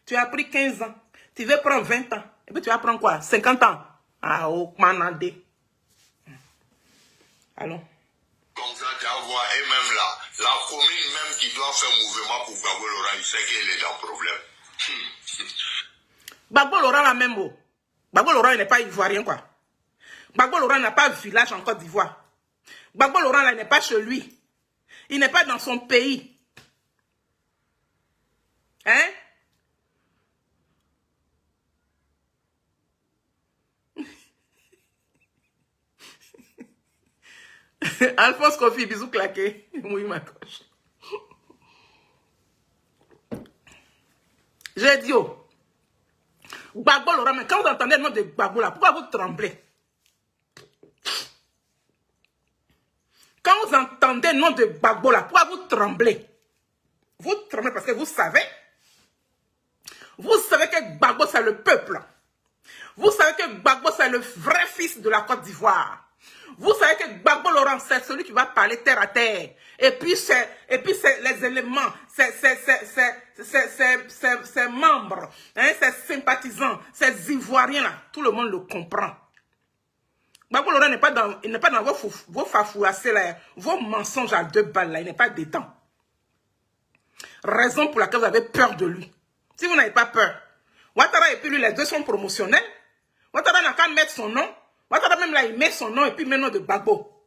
Tu as pris 15 ans. Tu veux prendre 20 ans. Et puis tu vas prendre quoi? 50 ans. Ah, oh, manandé. Allons. Comme ça, tu vas voir, et même là, la commune même qui doit faire mouvement pour Gbagbo Laurent, il sait qu'il est dans le problème. Gbagbo Laurent la même mot. Gbagbo Laurent, il n'est pas ivoirien, quoi. Gbagbo Laurent n'a pas de village en Côte d'Ivoire. Gbagbo Laurent, là, il n'est pas chez lui. Il n'est pas dans son pays. Hein? Alphonse Kofi, bisous claqués. Oui, ma coche. J'ai dit, oh, Gbagbo Laurent, mais quand vous entendez le nom de Gbagbo là, pourquoi vous tremblez? Quand vous entendez le nom de Gbagbo là, pourquoi vous tremblez? Vous tremblez parce que vous savez que Gbagbo c'est le peuple. Vous savez que Gbagbo c'est le vrai fils de la Côte d'Ivoire. Vous savez que Gbagbo Laurent, c'est celui qui va parler terre à terre. Et puis c'est les éléments, ses membres, hein, ses sympathisants, ses Ivoiriens là, tout le monde le comprend. Gbagbo Laurent n'est pas dans vos fafouassés là, vos mensonges à 2 balles là, il n'est pas dedans. Raison pour laquelle vous avez peur de lui. Si vous n'avez pas peur. Ouattara et puis lui, les deux sont promotionnels. Ouattara n'a qu'à mettre son nom. Ouattara même là, il met son nom et puis met le nom de Gbagbo.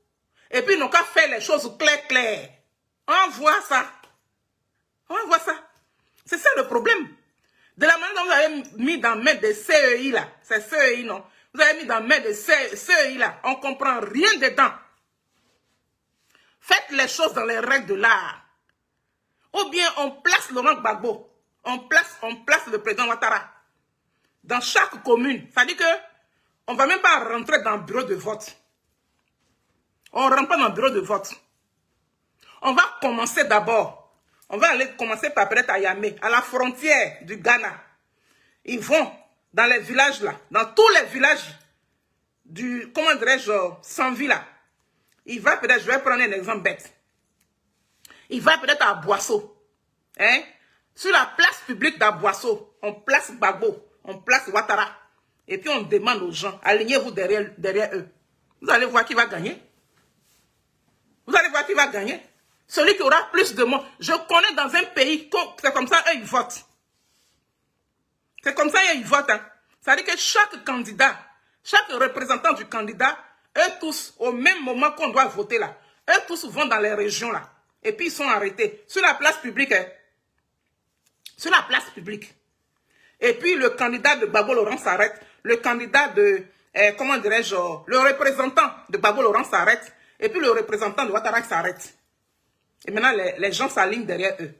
Et puis ils n'ont qu'à faire les choses claires. On voit ça. On voit ça. C'est ça le problème. De la manière dont vous avez mis dans main des CEI là. C'est CEI non. Vous avez mis dans main des CEI là. On ne comprend rien dedans. Faites les choses dans les règles de l'art. Ou bien on place Laurent Gbagbo. On place le président Ouattara. Dans chaque commune. Ça dit que on ne va même pas rentrer dans le bureau de vote. On ne rentre pas dans le bureau de vote. On va commencer d'abord. On va aller commencer par peut-être à Yamé, à la frontière du Ghana. Ils vont dans les villages là, dans tous les villages du, comment dirais-je, Sanvi là. Il va peut-être, je vais prendre un exemple bête. Il va peut-être à Boisseau. Hein? Sur la place publique d'Aboisseau, on place Gbagbo, on place Ouattara. Et puis on demande aux gens, alignez-vous derrière eux. Vous allez voir qui va gagner. Vous allez voir qui va gagner. Celui qui aura plus de monde. Je connais dans un pays, c'est comme ça, eux, ils votent. C'est comme ça, eux, ils votent. Hein. Ça veut dire que chaque candidat, chaque représentant du candidat, eux tous, au même moment qu'on doit voter là, eux tous vont dans les régions là. Et puis ils sont arrêtés. Sur la place publique. Hein. Sur la place publique. Et puis le candidat de Gbagbo Laurent s'arrête. Le candidat de, comment dirais-je, le représentant de Gbagbo Laurent s'arrête. Et puis le représentant de Ouattara s'arrête. Et maintenant, les gens s'alignent derrière eux.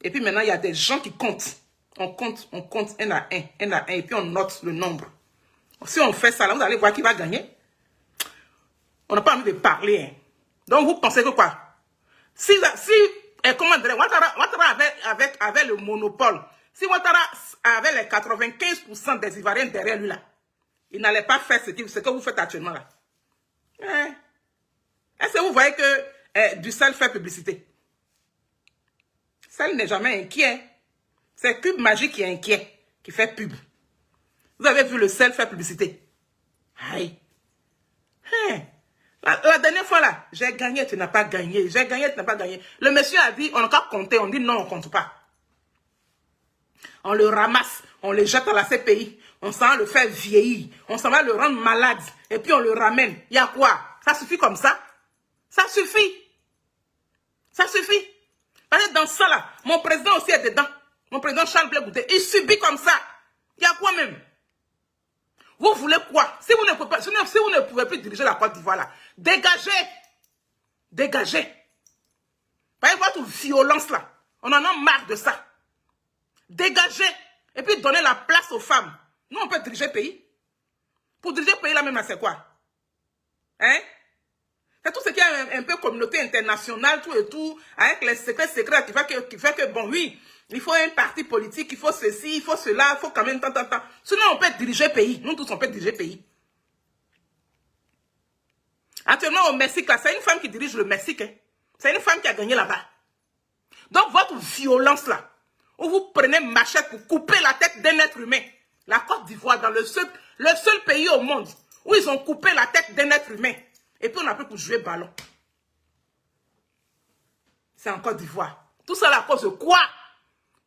Et puis maintenant, il y a des gens qui comptent. On compte un à un, et puis on note le nombre. Si on fait ça, là, vous allez voir qui va gagner. On n'a pas envie de parler. Hein. Donc, vous pensez que quoi? Comment dire, Ouattara avait le monopole. Si Ouattara avait les 95% des Ivoiriens derrière lui, là, il n'allait pas faire ce que vous faites actuellement, là. Hein? Est-ce que vous voyez que Dussel fait publicité? Dussel n'est jamais inquiet. C'est Cube Magique qui est inquiet, qui fait pub. Vous avez vu le sel faire publicité? Aïe. Hein. La dernière fois là, j'ai gagné, tu n'as pas gagné. J'ai gagné, tu n'as pas gagné. Le monsieur a dit, on n'a qu'à compter. On dit non, on ne compte pas. On le ramasse, on le jette à la CPI. On s'en va le faire vieillir. On s'en va le rendre malade. Et puis on le ramène. Il y a quoi? Ça suffit comme ça? Ça suffit. Ça suffit. Parce que dans ça là, mon président aussi est dedans. Mon président Charles Blé Goudé, il subit comme ça. Il y a quoi même? Vous voulez quoi? Si vous ne pouvez plus diriger la Côte d'Ivoire là, dégagez. Dégagez. Voyez votre violence là. On en a marre de ça. Dégagez. Et puis donnez la place aux femmes. Nous, on peut diriger le pays. Pour diriger le pays là même, c'est quoi? Hein? C'est tout ce qui est un peu communauté internationale, tout et tout, avec les secrets qui fait que, bon, oui, il faut un parti politique, il faut ceci, il faut cela, il faut quand même tant. Sinon, on peut diriger le pays. Nous tous, on peut diriger le pays. Actuellement, au Mexique, là, c'est une femme qui dirige le Mexique. Hein. C'est une femme qui a gagné là-bas. Donc, votre violence, là, où vous prenez machette pour couper la tête d'un être humain, la Côte d'Ivoire, dans le seul pays au monde où ils ont coupé la tête d'un être humain, et puis on a pris pour jouer ballon. C'est en Côte d'Ivoire. Tout ça à cause de quoi?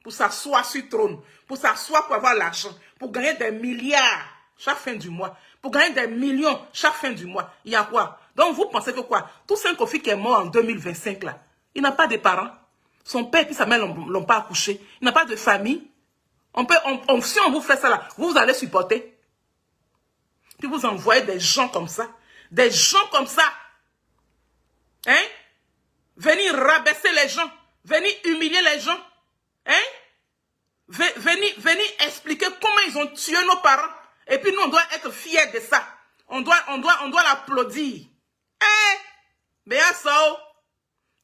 Pour s'asseoir sur le trône, pour s'asseoir pour avoir l'argent, pour gagner des milliards chaque fin du mois, pour gagner des millions chaque fin du mois. Il y a quoi? Donc vous pensez que quoi? Tout Saint-Kofi qui est mort en 2025 là, il n'a pas de parents. Son père et sa mère ne l'ont pas accouché. Il n'a pas de famille. Si on vous fait ça là, vous allez supporter. Puis vous envoyez des gens comme ça. Des gens comme ça. Hein? Venir rabaisser les gens. Venir humilier les gens. Hein? Venir expliquer comment ils ont tué nos parents. Et puis nous, on doit être fiers de ça. On doit l'applaudir. Hein? Béasso.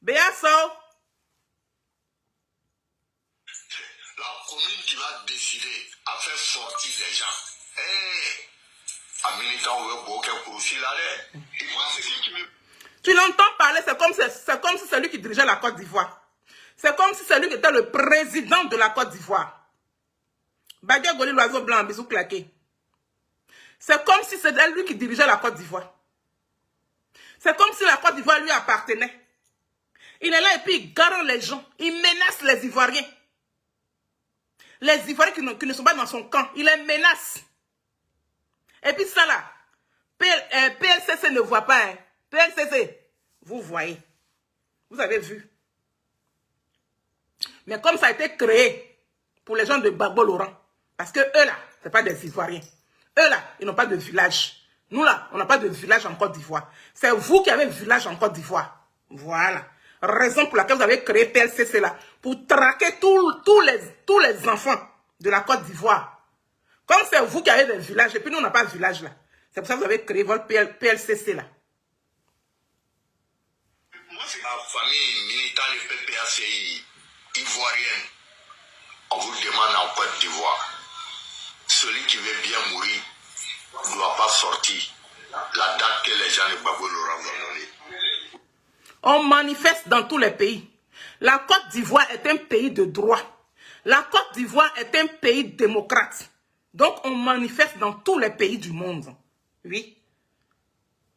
Béasso. La commune qui va décider à faire sortir des gens. Tu l'entends parler, c'est comme si c'est lui qui dirigeait la Côte d'Ivoire. C'est comme si c'est lui qui était le président de la Côte d'Ivoire. Badia Goli, l'oiseau blanc, bisou claqué. C'est comme si c'était lui qui dirigeait la Côte d'Ivoire. C'est comme si la Côte d'Ivoire lui appartenait. Il est là et puis il garde les gens. Il menace les Ivoiriens. Les Ivoiriens qui ne sont pas dans son camp, il les menace. Et puis ça là, PLCC ne voit pas. Hein. PLCC, vous voyez. Vous avez vu. Mais comme ça a été créé pour les gens de Gbagbo Laurent, parce que eux là, ce n'est pas des Ivoiriens. Eux là, ils n'ont pas de village. Nous là, on n'a pas de village en Côte d'Ivoire. C'est vous qui avez un village en Côte d'Ivoire. Voilà. Raison pour laquelle vous avez créé PLCC là, pour traquer tous les enfants de la Côte d'Ivoire. Comme c'est vous qui avez des villages, et puis nous on n'a pas de village là. C'est pour ça que vous avez créé votre PLCC là. Moi, c'est la famille militante de PPACI ivoirienne. On vous demande en Côte d'Ivoire. Celui qui veut bien mourir ne doit pas sortir la date que les gens de Gbagbo Laurent vont donner. On manifeste dans tous les pays. La Côte d'Ivoire est un pays de droit. La Côte d'Ivoire est un pays démocrate. Donc on manifeste dans tous les pays du monde. Oui.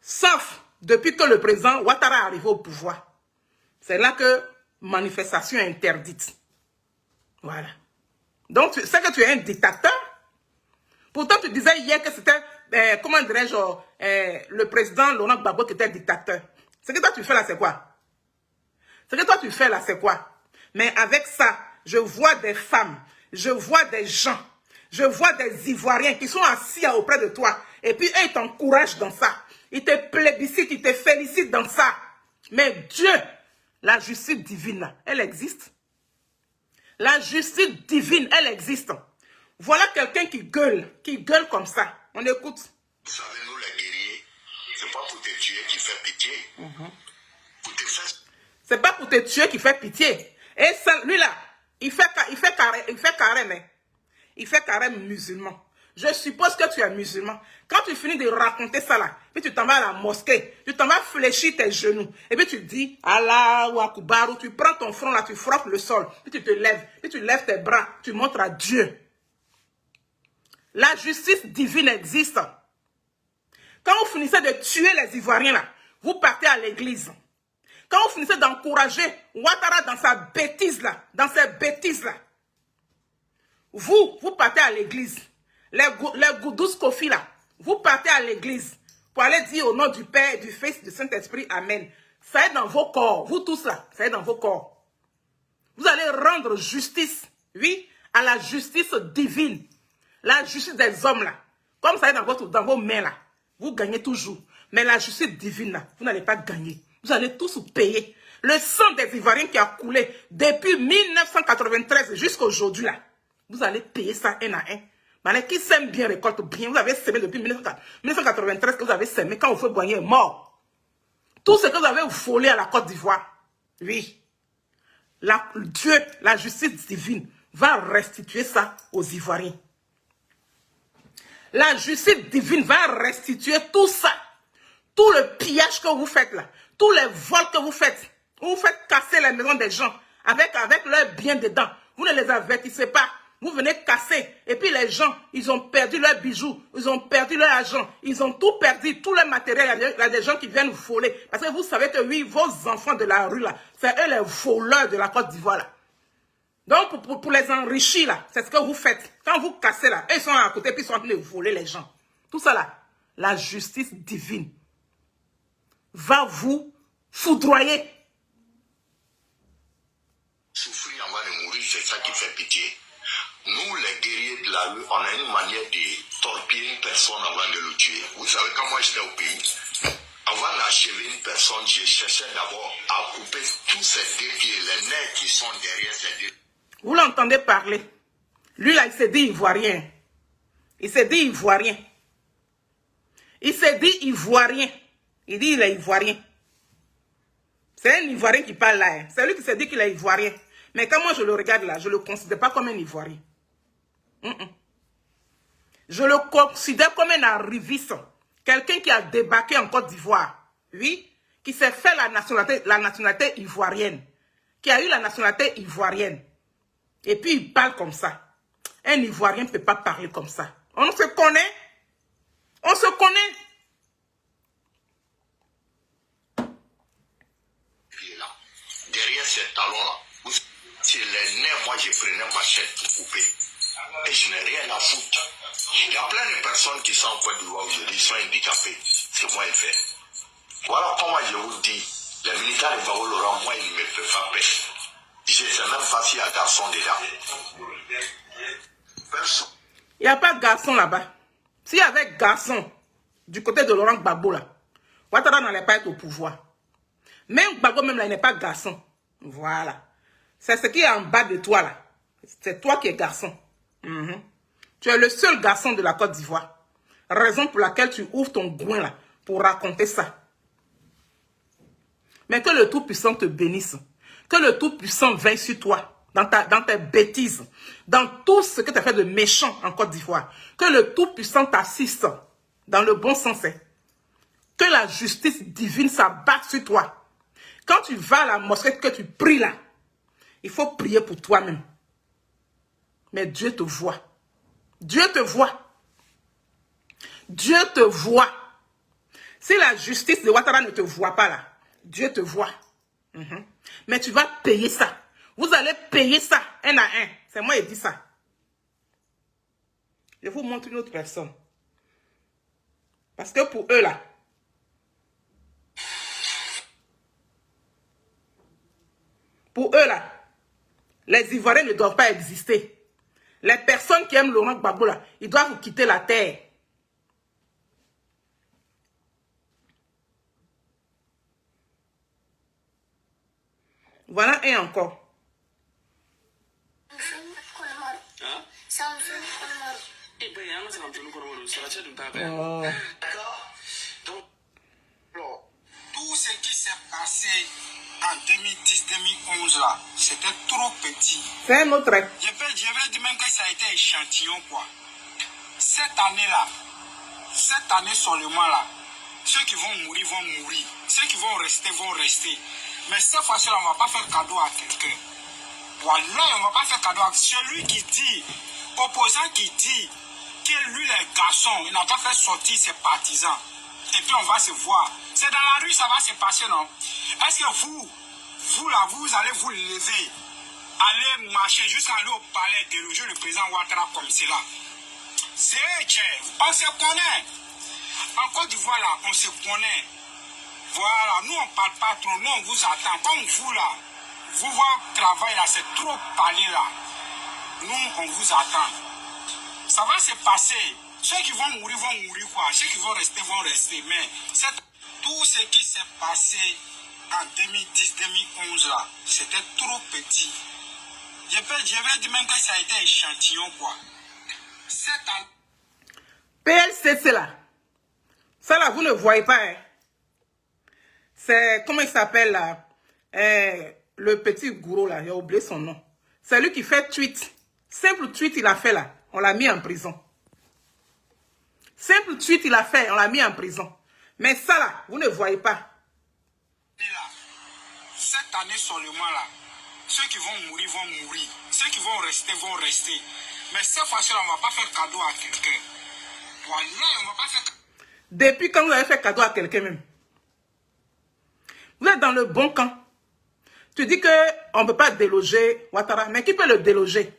Sauf depuis que le président Ouattara est arrivé au pouvoir. C'est là que manifestation est interdite. Voilà. Donc c'est que tu es un dictateur. Pourtant tu disais hier que c'était, comment dirais-je, le président Laurent Gbagbo qui était dictateur. Ce que toi tu fais là, c'est quoi? Ce que toi tu fais là, c'est quoi? Mais avec ça, je vois des femmes, je vois des gens, je vois des Ivoiriens qui sont assis auprès de toi. Et puis eux, ils t'encouragent dans ça. Ils te plébiscitent, ils te félicitent dans ça. Mais Dieu, la justice divine là, elle existe. La justice divine, elle existe. Voilà quelqu'un qui gueule comme ça. On écoute. Vous savez, nous les guerriers, c'est pas pour te tuer qui fait pitié. Pour te faire... C'est pas pour te tuer qui fait pitié. Et ça, lui là, il fait carême musulman. Je suppose que tu es musulman. Quand tu finis de raconter ça là, puis tu t'en vas à la mosquée, tu t'en vas fléchir tes genoux, et puis tu dis Allahu Akbar, ou tu prends ton front là, tu frappes le sol, puis tu te lèves, puis tu lèves tes bras, tu montres à Dieu. La justice divine existe. Quand vous finissez de tuer les Ivoiriens là, vous partez à l'église. Quand vous finissez d'encourager Ouattara dans sa bêtise là, dans ses bêtises là, vous partez à l'église. Les Goudous Kofi là, vous partez à l'église pour aller dire au nom du Père, du Fils, du Saint-Esprit, Amen. Ça est dans vos corps, vous tous là, ça est dans vos corps. Vous allez rendre justice, oui, à la justice divine. La justice des hommes là, comme ça est dans vos mains là, vous gagnez toujours. Mais la justice divine là, vous n'allez pas gagner. Vous allez tous payer. Le sang des Ivoiriens qui a coulé depuis 1993 jusqu'à aujourd'hui là, vous allez payer ça un à un. Mais qui sème bien récolte bien. Vous avez semé depuis 1993 que vous avez semé quand vous Boigny est mort. Tout ce que vous avez volé à la Côte d'Ivoire, oui, Dieu, la justice divine, va restituer ça aux Ivoiriens. La justice divine va restituer tout ça. Tout le pillage que vous faites là. Tous les vols que vous faites. Vous faites casser les maisons des gens. Avec leurs biens dedans. Vous ne les avertissez pas. Vous venez casser. Et puis les gens, ils ont perdu leurs bijoux. Ils ont perdu leur argent. Ils ont tout perdu. Tout le matériel. Il y a des gens qui viennent voler. Parce que vous savez que oui, vos enfants de la rue là, c'est eux les voleurs de la Côte d'Ivoire là. Donc, pour les enrichir, là, c'est ce que vous faites. Quand vous cassez, là, ils sont à côté, puis ils sont en train de voler les gens. Tout ça, là, la justice divine va vous foudroyer. Souffrir avant de mourir, c'est ça qui fait pitié. Nous, les guerriers de la rue, on a une manière de torpiller une personne avant de le tuer. Vous savez, quand moi j'étais au pays, avant d'achever une personne, je cherchais d'abord à couper tous ces deux pieds, les nerfs qui sont derrière ces deux. Vous l'entendez parler. Lui, là, il s'est dit ivoirien. Il s'est dit ivoirien. Il s'est dit ivoirien. Il dit il est ivoirien. C'est un ivoirien qui parle là. Hein. C'est lui qui s'est dit qu'il est ivoirien. Mais quand moi je le regarde là, je ne le considère pas comme un ivoirien. Je le considère comme un arriviste. Quelqu'un qui a débarqué en Côte d'Ivoire. Oui. Qui s'est fait la nationalité ivoirienne. Qui a eu la nationalité ivoirienne. Et puis il parle comme ça. Un Ivoirien ne peut pas parler comme ça. On se connaît. On se connaît. Derrière ces talons-là, c'est les nerfs, moi je prenais ma chaîne pour couper. Et je n'ai rien à foutre. Il y a plein de personnes qui sont en Côte d'Ivoire aujourd'hui, sont handicapées. C'est moi le fait. Voilà comment je vous dis. Les militaires de Bao Laurent, moi, ils ne me peuvent pas pêcher. Je ne sais même pas s'il y a garçon dedans. Personne. Il n'y a pas de garçon là-bas. S'il y avait garçon du côté de Laurent Gbagbo là, Ouattara n'allait pas être au pouvoir. Même Gbagbo même là, il n'est pas garçon. Voilà. C'est ce qui est en bas de toi là. C'est toi qui es garçon. Tu es le seul garçon de la Côte d'Ivoire. Raison pour laquelle tu ouvres ton goin là pour raconter ça. Mais que le Tout-Puissant te bénisse. Que le Tout-Puissant veille sur toi. Dans tes bêtises. Dans tout ce que tu as fait de méchant en Côte d'Ivoire. Que le Tout-Puissant t'assiste. Dans le bon sens. Que la justice divine s'abatte sur toi. Quand tu vas à la mosquée, que tu pries là. Il faut prier pour toi-même. Mais Dieu te voit. Dieu te voit. Dieu te voit. Si la justice de Ouattara ne te voit pas là, Dieu te voit. Mais tu vas payer ça. Vous allez payer ça, un à un. C'est moi qui dis ça. Je vous montre une autre personne. Parce que pour eux là, les Ivoiriens ne doivent pas exister. Les personnes qui aiment Laurent Gbagbo là, ils doivent quitter la terre. Voilà un encore. Oh. Alors, tout ce qui s'est passé en 2010-2011 là, c'était trop petit. C'est un autre. Je vais dire même que ça a été échantillon quoi. Cette année seulement là, ceux qui vont mourir vont mourir. Ceux qui vont rester. Mais cette fois-ci là, on ne va pas faire cadeau à quelqu'un. Voilà, on ne va pas faire cadeau à celui qui dit, opposant qui dit que lui les garçons, il n'a pas fait sortir ses partisans. Et puis on va se voir. C'est dans la rue, ça va se passer, non? Est-ce que vous là, vous allez vous lever, aller marcher jusqu'à aller au palais, déloger le président Ouattara comme cela? C'est on se connaît. En Côte d'Ivoire là, on se connaît. Voilà, nous on ne parle pas trop, nous on vous attend. Comme vous là, votre travail là, c'est trop parler là. Nous on vous attend. Ça va se passer. Ceux qui vont mourir quoi. Ceux qui vont rester. Mais tout ce qui s'est passé en 2010-2011 là, c'était trop petit. Je vais dire même que ça a été échantillon quoi. PLCC là. Ça là, vous ne voyez pas. Hein? C'est, comment il s'appelle là? Le petit gourou là, j'ai oublié son nom. C'est lui qui fait tweet. Simple tweet il a fait là. On l'a mis en prison. Simple tweet il a fait, on l'a mis en prison. Mais ça là, vous ne voyez pas. Cette année seulement là, ceux qui vont mourir. Ceux qui vont rester. Mais cette fois-ci là, on ne va pas faire cadeau à quelqu'un. Voilà, on ne va pas faire cadeau. Depuis quand vous avez fait cadeau à quelqu'un même? Vous êtes dans le bon camp. Tu dis qu'on ne peut pas déloger Ouattara. Mais qui peut le déloger?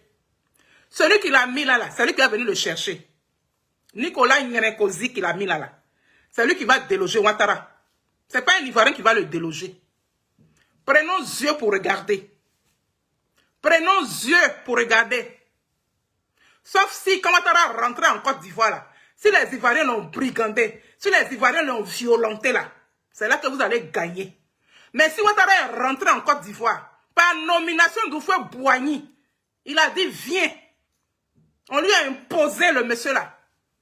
Celui qui l'a mis là, c'est lui qui est venu le chercher. Nicolas Nyerekozi qui l'a mis là. C'est lui qui va déloger Ouattara. Ce n'est pas un Ivoirien qui va le déloger. Prenons yeux pour regarder. Prenons yeux pour regarder. Sauf si, quand Ouattara rentrait en Côte d'Ivoire là, si les Ivoiriens l'ont brigandé, si les Ivoiriens l'ont violenté là, c'est là que vous allez gagner. Mais si Ouattara est rentré en Côte d'Ivoire, par nomination d'Oufoué Boigny, il a dit viens. On lui a imposé le monsieur là.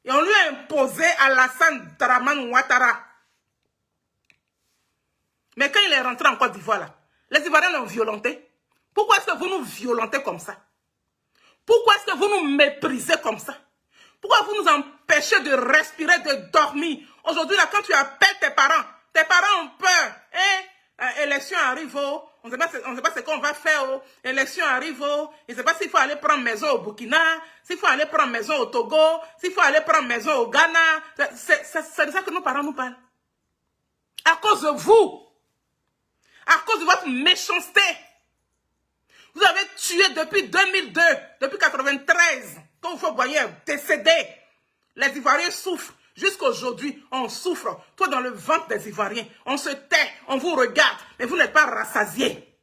Et on lui a imposé Alassane Dramane Ouattara. Mais quand il est rentré en Côte d'Ivoire là, les Ivoiriens l'ont violenté. Pourquoi est-ce que vous nous violentez comme ça? Pourquoi est-ce que vous nous méprisez comme ça? Pourquoi vous nous empêchez de respirer, de dormir? Aujourd'hui là, quand tu appelles tes parents ont peur. Hein? Élection arrive, oh. On ne sait pas ce qu'on va faire. Oh. Élection arrive, oh. On ne sait pas s'il faut aller prendre maison au Burkina, s'il faut aller prendre maison au Togo, s'il faut aller prendre maison au Ghana. C'est de ça que nos parents nous parlent. À cause de vous. À cause de votre méchanceté. Vous avez tué depuis 2002, depuis 93. Quand vous voyez décédé, les Ivoiriens souffrent. Jusqu'aujourd'hui, on souffre. Toi, dans le ventre des Ivoiriens, on se tait, on vous regarde, mais vous n'êtes pas rassasiés.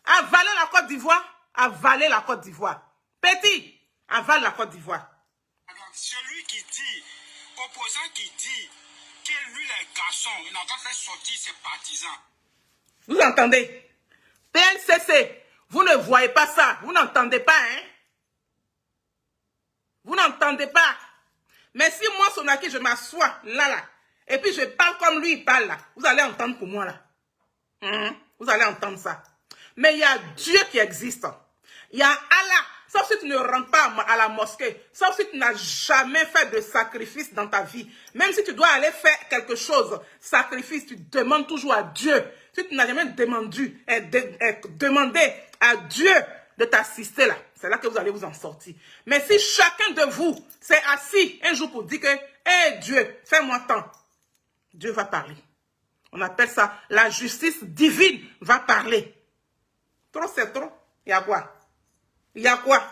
Avalez la Côte d'Ivoire, avalez la Côte d'Ivoire. Petit, avale la Côte d'Ivoire. Celui qui dit, opposant qui dit que lui, les garçons, il n'a pas fait sortir ses partisans. Vous entendez? PNCC, vous ne voyez pas ça. Vous n'entendez pas, hein? Vous n'entendez pas. Mais si moi, Sonaki, je m'assois là, et puis je parle comme lui, il parle là, vous allez entendre pour moi là. Vous allez entendre ça. Mais il y a Dieu qui existe. Il y a Allah. Sauf si tu ne rentres pas à la mosquée, sauf si tu n'as jamais fait de sacrifice dans ta vie. Même si tu dois aller faire quelque chose, sacrifice, tu demandes toujours à Dieu. Si tu n'as jamais demandé à Dieu de t'assister là, c'est là que vous allez vous en sortir. Mais si chacun de vous s'est assis un jour pour dire que, hé Dieu, fais-moi tant, Dieu va parler. On appelle ça la justice divine va parler. Trop c'est trop. Il y a quoi? Il y a quoi?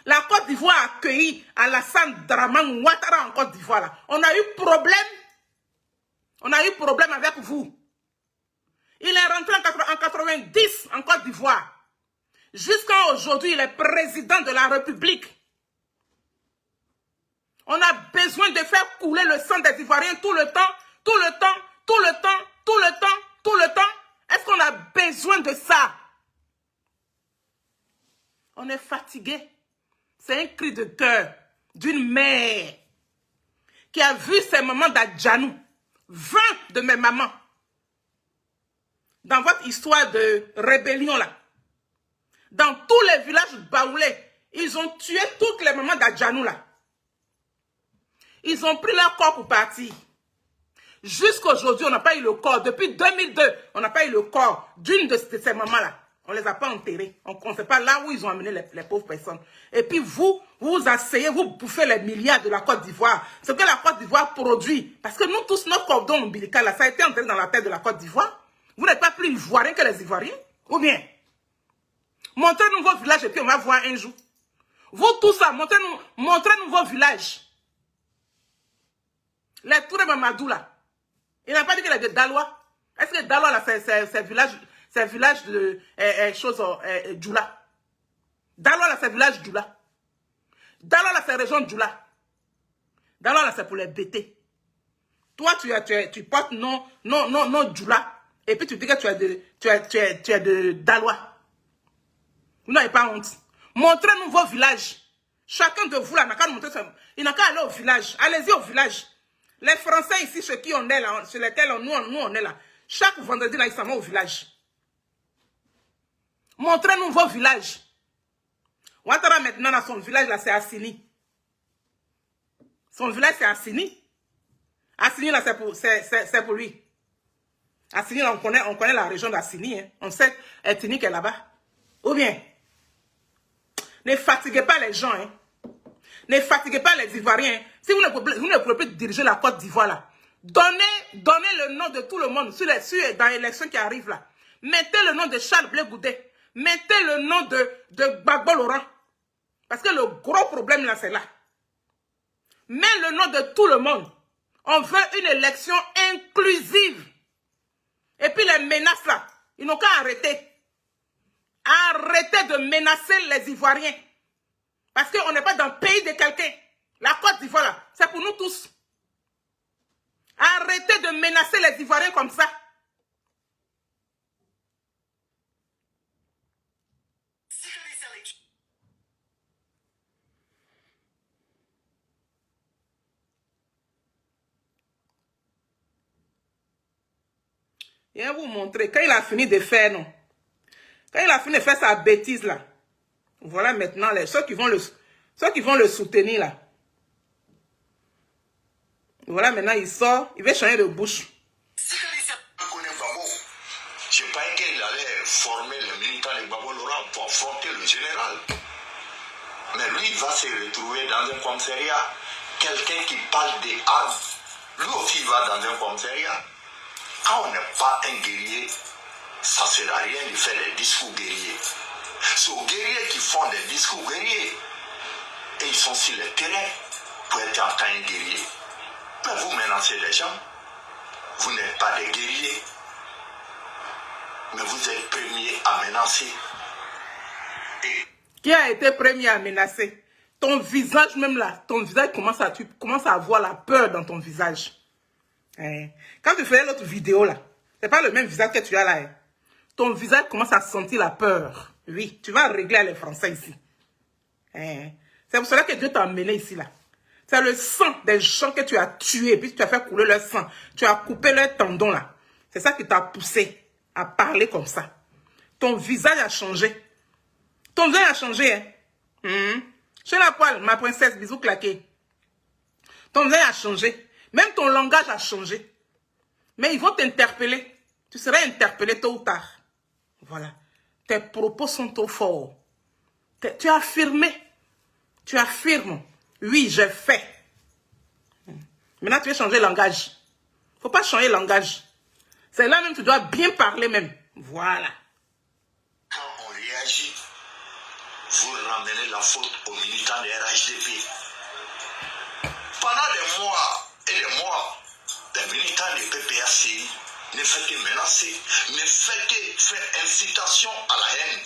La Côte d'Ivoire a accueilli Alassane Dramane Ouattara en Côte d'Ivoire là. On a eu problème. On a eu problème avec vous. Il est rentré en 90 en Côte d'Ivoire. Jusqu'à aujourd'hui, il est président de la République. On a besoin de faire couler le sang des Ivoiriens tout le temps, tout le temps, tout le temps, tout le temps, tout le temps. Est-ce qu'on a besoin de ça? On est fatigué. C'est un cri de cœur d'une mère qui a vu ses mamans d'Adjanou. 20 de mes mamans. Dans votre histoire de rébellion là. Dans tous les villages baoulés, ils ont tué toutes les mamans d'Adjanou là. Ils ont pris leur corps pour partir. Jusqu'aujourd'hui, on n'a pas eu le corps. Depuis 2002, on n'a pas eu le corps d'une de ces mamans-là. On ne les a pas enterrés. On ne sait pas là où ils ont amené les pauvres personnes. Et puis vous asseyez, vous bouffez les milliards de la Côte d'Ivoire. Ce que la Côte d'Ivoire produit. Parce que nous tous, notre cordon ombilical, là, ça a été enterré dans la terre de la Côte d'Ivoire. Vous n'êtes pas plus ivoiriens que les Ivoiriens? Ou bien? Montrez-nous vos villages et puis on va voir un jour. Vous tous ça, montrez-nous vos villages. Les Touré Mamadou là. Il n'a pas dit qu'il est de Daloa. Est-ce que Daloa là, c'est village de Djoula? Daloa là, c'est village Djoula. Daloa là, c'est région Djoula. Daloa là, c'est pour les bêtés. Toi, tu portes non Djoula. Et puis tu dis que tu es de Daloa. Vous n'avez pas honte. Montrez-nous vos villages. Chacun de vous là n'a qu'à montrer ça. Il n'a qu'à aller au village. Allez-y au village. Les Français ici, chez qui on est là, sur lesquels nous on est là, chaque vendredi là, ils s'en vont au village. Montrez-nous vos villages. Ouattara maintenant, là, son village là, c'est Assini. Son village c'est Assini. Assini là, c'est pour lui. Assini là, on connaît la région d'Assini. Hein. On sait ethnique est là-bas. Ou bien, ne fatiguez pas les gens. Hein. Ne fatiguez pas les Ivoiriens. Si vous ne pouvez plus diriger la Côte d'Ivoire là, donnez le nom de tout le monde dans l'élection qui arrive là. Mettez le nom de Charles Blé Goudé. Mettez le nom de Gbagbo Laurent. Parce que le gros problème là, c'est là. Mets le nom de tout le monde. On veut une élection inclusive. Et puis les menaces là, ils n'ont qu'à arrêter. Arrêtez de menacer les Ivoiriens. Parce qu'on n'est pas dans le pays de quelqu'un. La Côte d'Ivoire, là, c'est pour nous tous. Arrêtez de menacer les Ivoiriens comme ça. Je vais vous montrer. Quand il a fini de faire, non. Quand il a fini de faire sa bêtise, là. Voilà maintenant ceux qui vont le soutenir, là. Voilà maintenant, il sort. Il va changer de bouche. Je croyais qu'il allait former les militants de Gbagbo Laurent pour affronter le général. Mais lui, il va se retrouver dans un commissariat. Quelqu'un qui parle des armes. Lui aussi, il va dans un commissariat. Quand on n'est pas un guerrier, ça ne sert à rien de faire des discours guerriers. C'est aux guerriers qui font des discours guerriers. Et ils sont sur le terrain pour être en tant que guerriers. Mais vous menacez les gens. Vous n'êtes pas des guerriers. Mais vous êtes premiers à menacer. Et... Qui a été premier à menacer? Ton visage même là, ton visage tu commences à avoir la peur dans ton visage. Quand tu fais l'autre vidéo là, c'est pas le même visage que tu as là. Ton visage commence à sentir la peur. Oui, tu vas régler les Français ici. C'est pour cela que Dieu t'a amené ici là. C'est le sang des gens que tu as tués, puis tu as fait couler leur sang. Tu as coupé leurs tendons là. C'est ça qui t'a poussé à parler comme ça. Ton visage a changé. Ton visage a changé. Chez la poêle, ma princesse, bisous claqués. Ton visage a changé. Même ton langage a changé. Mais ils vont t'interpeller. Tu seras interpellé tôt ou tard. Voilà. Tes propos sont trop forts. Tu as affirmé. Tu affirmes. Oui, j'ai fait. Maintenant, tu veux changer le langage. Il ne faut pas changer le langage. C'est là même que tu dois bien parler même. Voilà. Quand on réagit, vous ramenez la faute aux militants de RHDP. Pendant des mois et des mois, les militants de PPACI ne font que menacer, ne font que faire incitation à la haine.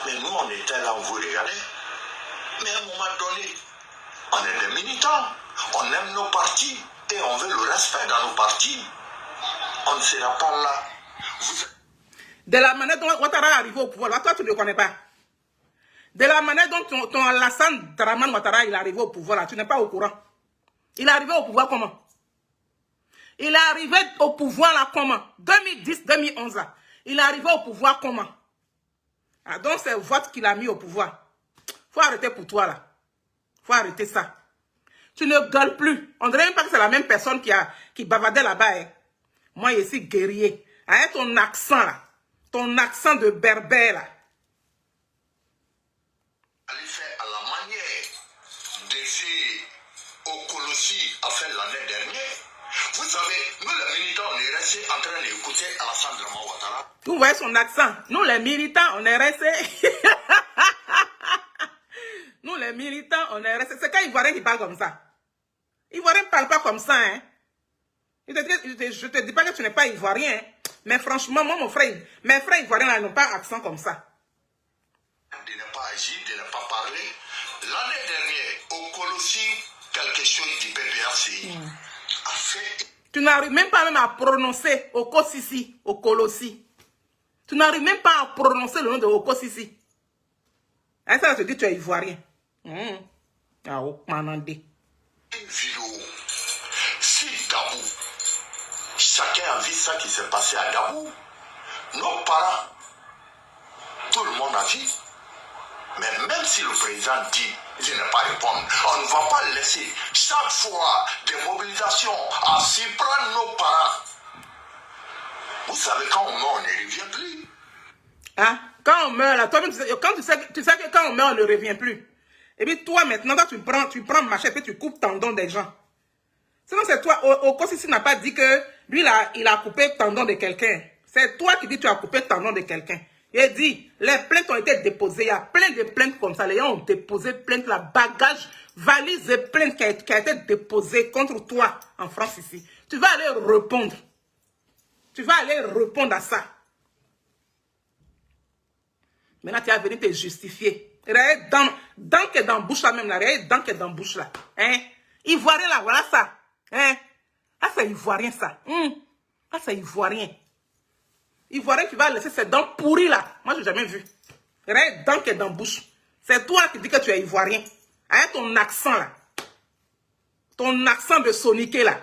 Mais nous, on était là, on vous regardait. Mais à un moment donné, on est des militants, on aime nos partis et on veut le respect dans nos partis. On ne sera pas là. De la manière dont Ouattara est arrivé au pouvoir, là, toi tu ne le connais pas. De la manière dont ton Alassane Draman Ouattara il est arrivé au pouvoir, là, tu n'es pas au courant. Il est arrivé au pouvoir comment? Il est arrivé au pouvoir là comment? 2010-2011 là. Il est arrivé au pouvoir comment? Ah, donc c'est le vote qu'il a mis au pouvoir. Faut arrêter pour toi là. Faut arrêter ça. Tu ne gueules plus. On dirait même pas que c'est la même personne qui bavardait là-bas. Moi, je suis guerrier. Avec ton accent là. Ton accent de berbère là. Allez faire à la manière de ce au Colossi a fait l'année dernière. Vous savez, nous les militants, on est restés en train d'écouter Alassane Draman Ouattara. Vous voyez son accent. Nous les militants, on est restés. Nous les militants, on est restés. C'est quand Ivoirien qui parle comme ça. Ivoirien ne parle pas comme ça. Hein. Je te dis pas que tu n'es pas Ivoirien. Hein. Mais franchement, moi, mes frères Ivoiriens n'ont pas accent comme ça. De ne pas agir, de ne pas parler. L'année dernière, au Colossi, quelque chose du PPACI a fait... Tu n'arrives même pas à prononcer Okosisi, Okolossi. Tu n'arrives même pas à prononcer le nom de Okosisi. Et ça, je te dis, tu es Ivoirien. Ah, Manandé. Une vidéo. Si Dabou, chacun a vu ça qui s'est passé à Dabou, nos parents, tout le monde a vu. Mais même si le président dit, je n'ai pas répondre, on ne va pas laisser chaque fois des mobilisations à surprendre nos parents. Vous savez, quand on meurt, on ne revient plus. Hein? Quand on meurt, là, toi-même, tu sais que quand on meurt, on ne revient plus. Et puis toi, maintenant, toi, tu prends machette et tu coupes tendon des gens. Sinon, c'est toi. Okosisi n'a pas dit que lui, là, il a coupé le tendon de quelqu'un. C'est toi qui dis que tu as coupé le tendon de quelqu'un. Il dit, les plaintes ont été déposées. Il y a plein de plaintes comme ça. Les gens ont déposé plainte, la bagage, valise et plainte qui a été déposée contre toi en France ici. Tu vas aller répondre. Tu vas aller répondre à ça. Maintenant, tu vas venir te justifier. Regarde, dans que dans bouche là même, là. Regarde, dans que dans bouche là. Hein? Ivoirien là, voilà ça. Hein? Ah, c'est ivoirien ça. Ah, c'est ivoirien. Ivoirien qui va laisser ses dents pourries là. Moi, je n'ai jamais vu. Regarde, dans que dans bouche. C'est toi qui dis que tu es ivoirien. Avec ton accent là. Ton accent de soniqué là.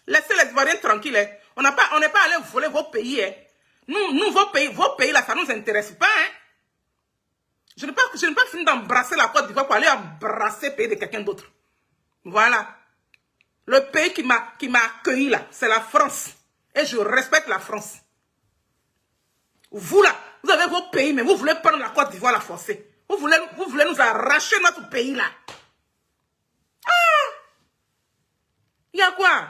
Laissez les Ivoiriens tranquilles. Hein. On n'est pas allé voler vos pays. Hein. Nous, vos pays là, ça ne nous intéresse pas. Hein. Je n'ai pas fini d'embrasser la Côte d'Ivoire pour aller embrasser le pays de quelqu'un d'autre. Voilà. Le pays qui m'a accueilli là, c'est la France. Et je respecte la France. Vous là, vous avez vos pays, mais vous voulez prendre la Côte d'Ivoire la forcer. Vous voulez nous arracher notre pays là. Ah! Il y a quoi?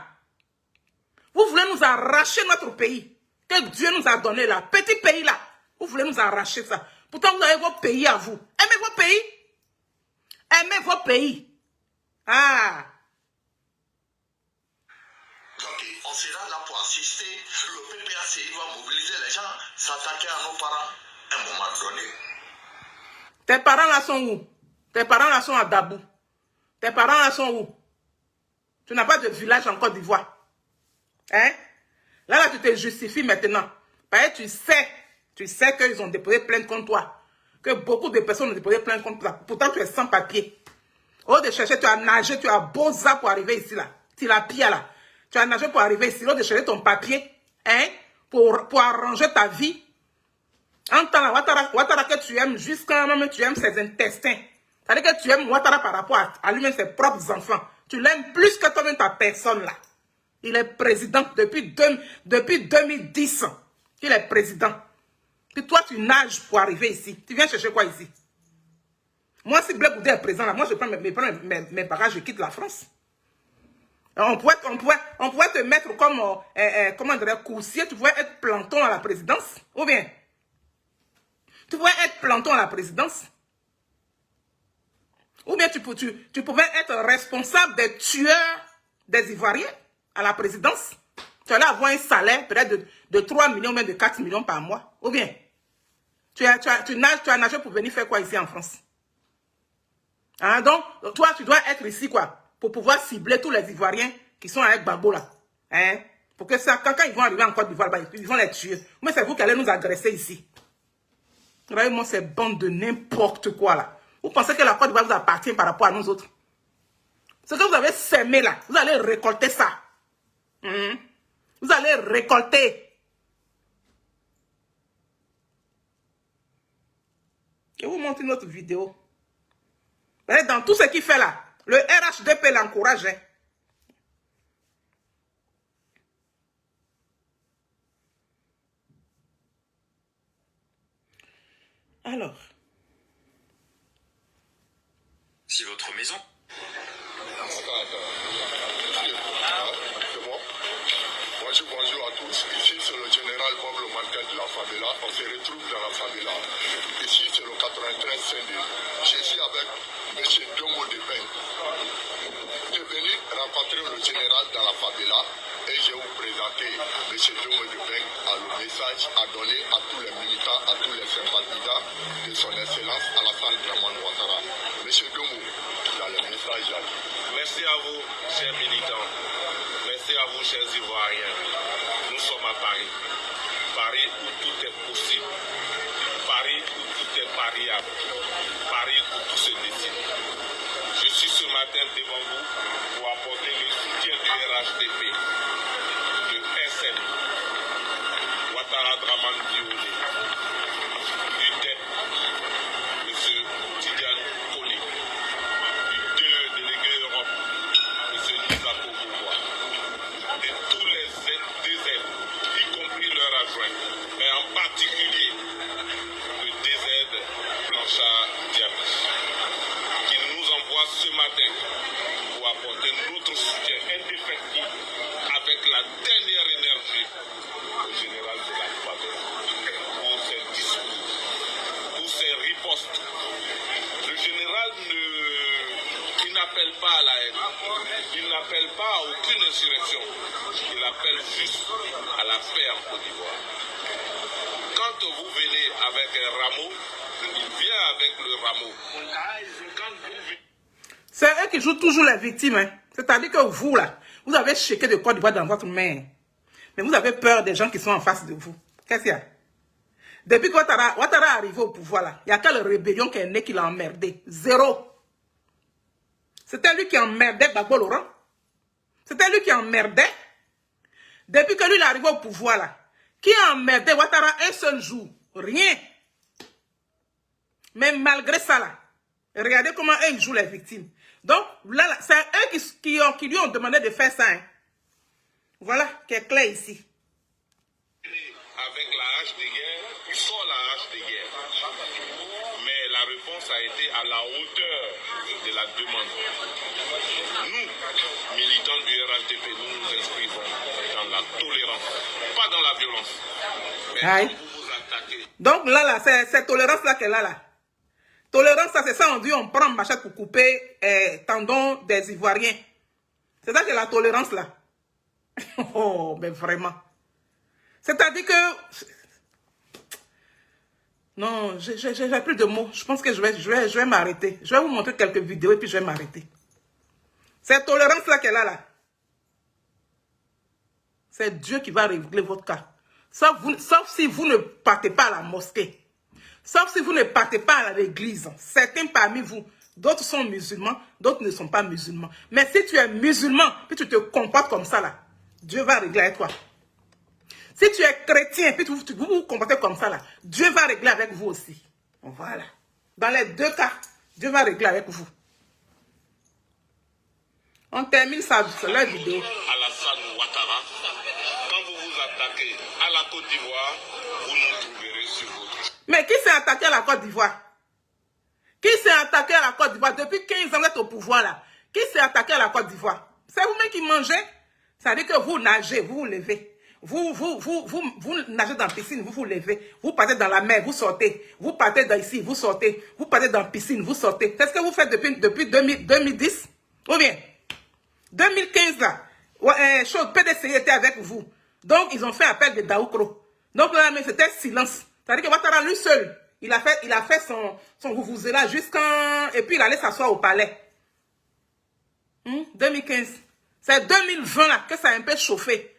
Vous voulez nous arracher notre pays que Dieu nous a donné là. Petit pays là. Vous voulez nous arracher ça. Pourtant, vous avez vos pays à vous. Aimez vos pays. Aimez vos pays. Ah. Donc, on sera là pour assister. Le PPACI va mobiliser les gens, s'attaquer à nos parents à un moment donné. Tes parents là sont où? Tes parents là sont à Dabou. Tes parents là sont où? Tu n'as pas de village en Côte d'Ivoire. Hein? Là, tu te justifies maintenant. Parce que tu sais qu'ils ont déposé plainte contre toi. Que beaucoup de personnes ont déposé plainte contre toi. Pourtant, tu es sans papier. Au lieu de chercher, tu as nagé, tu as beau ça pour arriver ici là. Tu l'as pire là. Tu as nagé pour arriver ici. Au lieu de chercher ton papier, hein, pour arranger ta vie. En temps là, Ouattara que tu aimes, jusqu'à même tu aimes ses intestins. C'est-à-dire que tu aimes Ouattara par rapport à lui-même, ses propres enfants. Tu l'aimes plus que toi-même ta personne là. Il est président depuis 2010. Il est président. Puis toi, tu nages pour arriver ici. Tu viens chercher quoi ici? Moi, si Blé Goudé est présent là, moi je prends mes bagages, je quitte la France. On pourrait te mettre comme, comment dire, coursier, tu pourrais être planton à la présidence. Ou bien, tu pourrais être planton à la présidence. Ou bien tu pouvais être responsable des tueurs des Ivoiriens à la présidence. Tu allais avoir un salaire peut-être de 3 millions, même de 4 millions par mois. Ou bien, tu as nagé pour venir faire quoi ici en France? Hein, donc, toi, tu dois être ici, quoi, pour pouvoir cibler tous les Ivoiriens qui sont avec Gbagbo, là. Hein? Pour que ça, quand ils vont arriver en Côte d'Ivoire, ils vont les tuer. Mais c'est vous qui allez nous agresser ici. Regardez-moi ces bandes de n'importe quoi, là. Vous pensez que la Côte d'Ivoire vous appartient par rapport à nous autres? Ce que vous avez semé, là, vous allez récolter ça. Vous allez récolter. Je vais vous montrer une autre vidéo. Dans tout ce qu'il fait là, le RHDP l'encourage. Hein. Alors. Si votre maison... Bonjour à tous. Ici, c'est le général Bob le mannequin de la favela. On se retrouve dans la favela. Ici, c'est le 93 Saint-Denis. Je suis avec M. Domo de Ben. Je suis venu rencontrer le général dans la favela et je vais vous présenter M. Domo de Ben à le message à donner à tous les militants, à tous les sympathisants de son excellence Alassane Dramane Ouattara. M. Domo, dans le message là. Merci à vous, chers militants. Merci à vous, chers Ivoiriens. Nous sommes à Paris. Paris où tout est possible. Paris où tout est variable. Paris où tout se décide. Je suis ce matin devant vous pour apporter le soutien du RHDP, de SN, Ouattara Dramane Diolé, du DEP, M. Tidiane Kone, du délégué Europe, M. Nisa Kokoboa, et tous les DZ, y compris leurs adjoints, mais en particulier le DZ Blanchard Diaby, qui nous envoie ce matin pour apporter notre soutien indéfectible avec la dernière énergie au général de la faveur pour ses discours, pour ses ripostes. Le général il n'appelle pas à la haine, il n'appelle pas à aucune insurrection, il appelle juste à la paix en Côte d'Ivoire. Quand vous venez avec un rameau, il vient avec le rameau. C'est eux qui jouent toujours les victimes. Hein. C'est-à-dire que vous, là, vous avez checké de Côte d'Ivoire dans votre main. Mais vous avez peur des gens qui sont en face de vous. Qu'est-ce qu'il y a? Depuis que Ouattara est arrivé au pouvoir, là, il n'y a qu'à la rébellion qui est née qui l'a emmerdé. Zéro. C'était lui qui emmerdait Gbagbo Laurent. C'était lui qui emmerdait. Depuis que lui est arrivé au pouvoir, là, qui a emmerdé Ouattara un seul jour? Rien. Mais malgré ça, là, regardez comment eux, ils jouent les victimes. Donc, là c'est eux qui lui ont demandé de faire ça. Hein. Voilà, qui est clair ici. Avec la hache de guerre, il sort la hache de guerre. Mais la réponse a été à la hauteur de la demande. Nous, militants du RHDP, nous nous inscrivons dans la tolérance, pas dans la violence. Mais quand vous vous attaquez attaqué. Donc là, c'est tolérance là qu'elle a là. Tolérance, ça, c'est ça, on dit, on prend machette pour couper tendons des Ivoiriens. C'est ça que la tolérance là. Oh, mais vraiment. C'est-à-dire que... Non, j'ai plus de mots. Je pense que je vais m'arrêter. Je vais vous montrer quelques vidéos et puis je vais m'arrêter. Cette tolérance là qu'elle a là. C'est Dieu qui va régler votre cas. Sauf si vous ne partez pas à la mosquée. Sauf si vous ne partez pas à l'église. Certains parmi vous, d'autres sont musulmans, d'autres ne sont pas musulmans. Mais si tu es musulman, puis tu te comportes comme ça là, Dieu va régler avec toi. Si tu es chrétien, puis vous vous comportez comme ça là, Dieu va régler avec vous aussi. Voilà. Dans les deux cas, Dieu va régler avec vous. On termine la vidéo. Alassane Ouattara, quand vous vous attaquez à la Côte d'Ivoire, vous nous trouverez sur votre... Mais qui s'est attaqué à la Côte d'Ivoire? Qui s'est attaqué à la Côte d'Ivoire? Depuis 15 ans, vous êtes au pouvoir là. Qui s'est attaqué à la Côte d'Ivoire? C'est vous-même qui mangez? Ça veut dire que vous nagez, vous vous levez. Vous nagez dans la piscine, vous vous levez. Vous partez dans la mer, vous sortez. Vous partez d'ici, vous sortez. Vous partez dans la piscine, vous sortez. C'est ce que vous faites depuis 2010? Ou bien 2015 là, PDCI était avec vous. Donc, ils ont fait appel de Daoukro. Donc là, c'était silence. C'est-à-dire que Ouattara, lui seul, il a fait son vous-vous-là jusqu'en... Et puis, il allait s'asseoir au palais. 2015. C'est 2020 là que ça a un peu chauffé.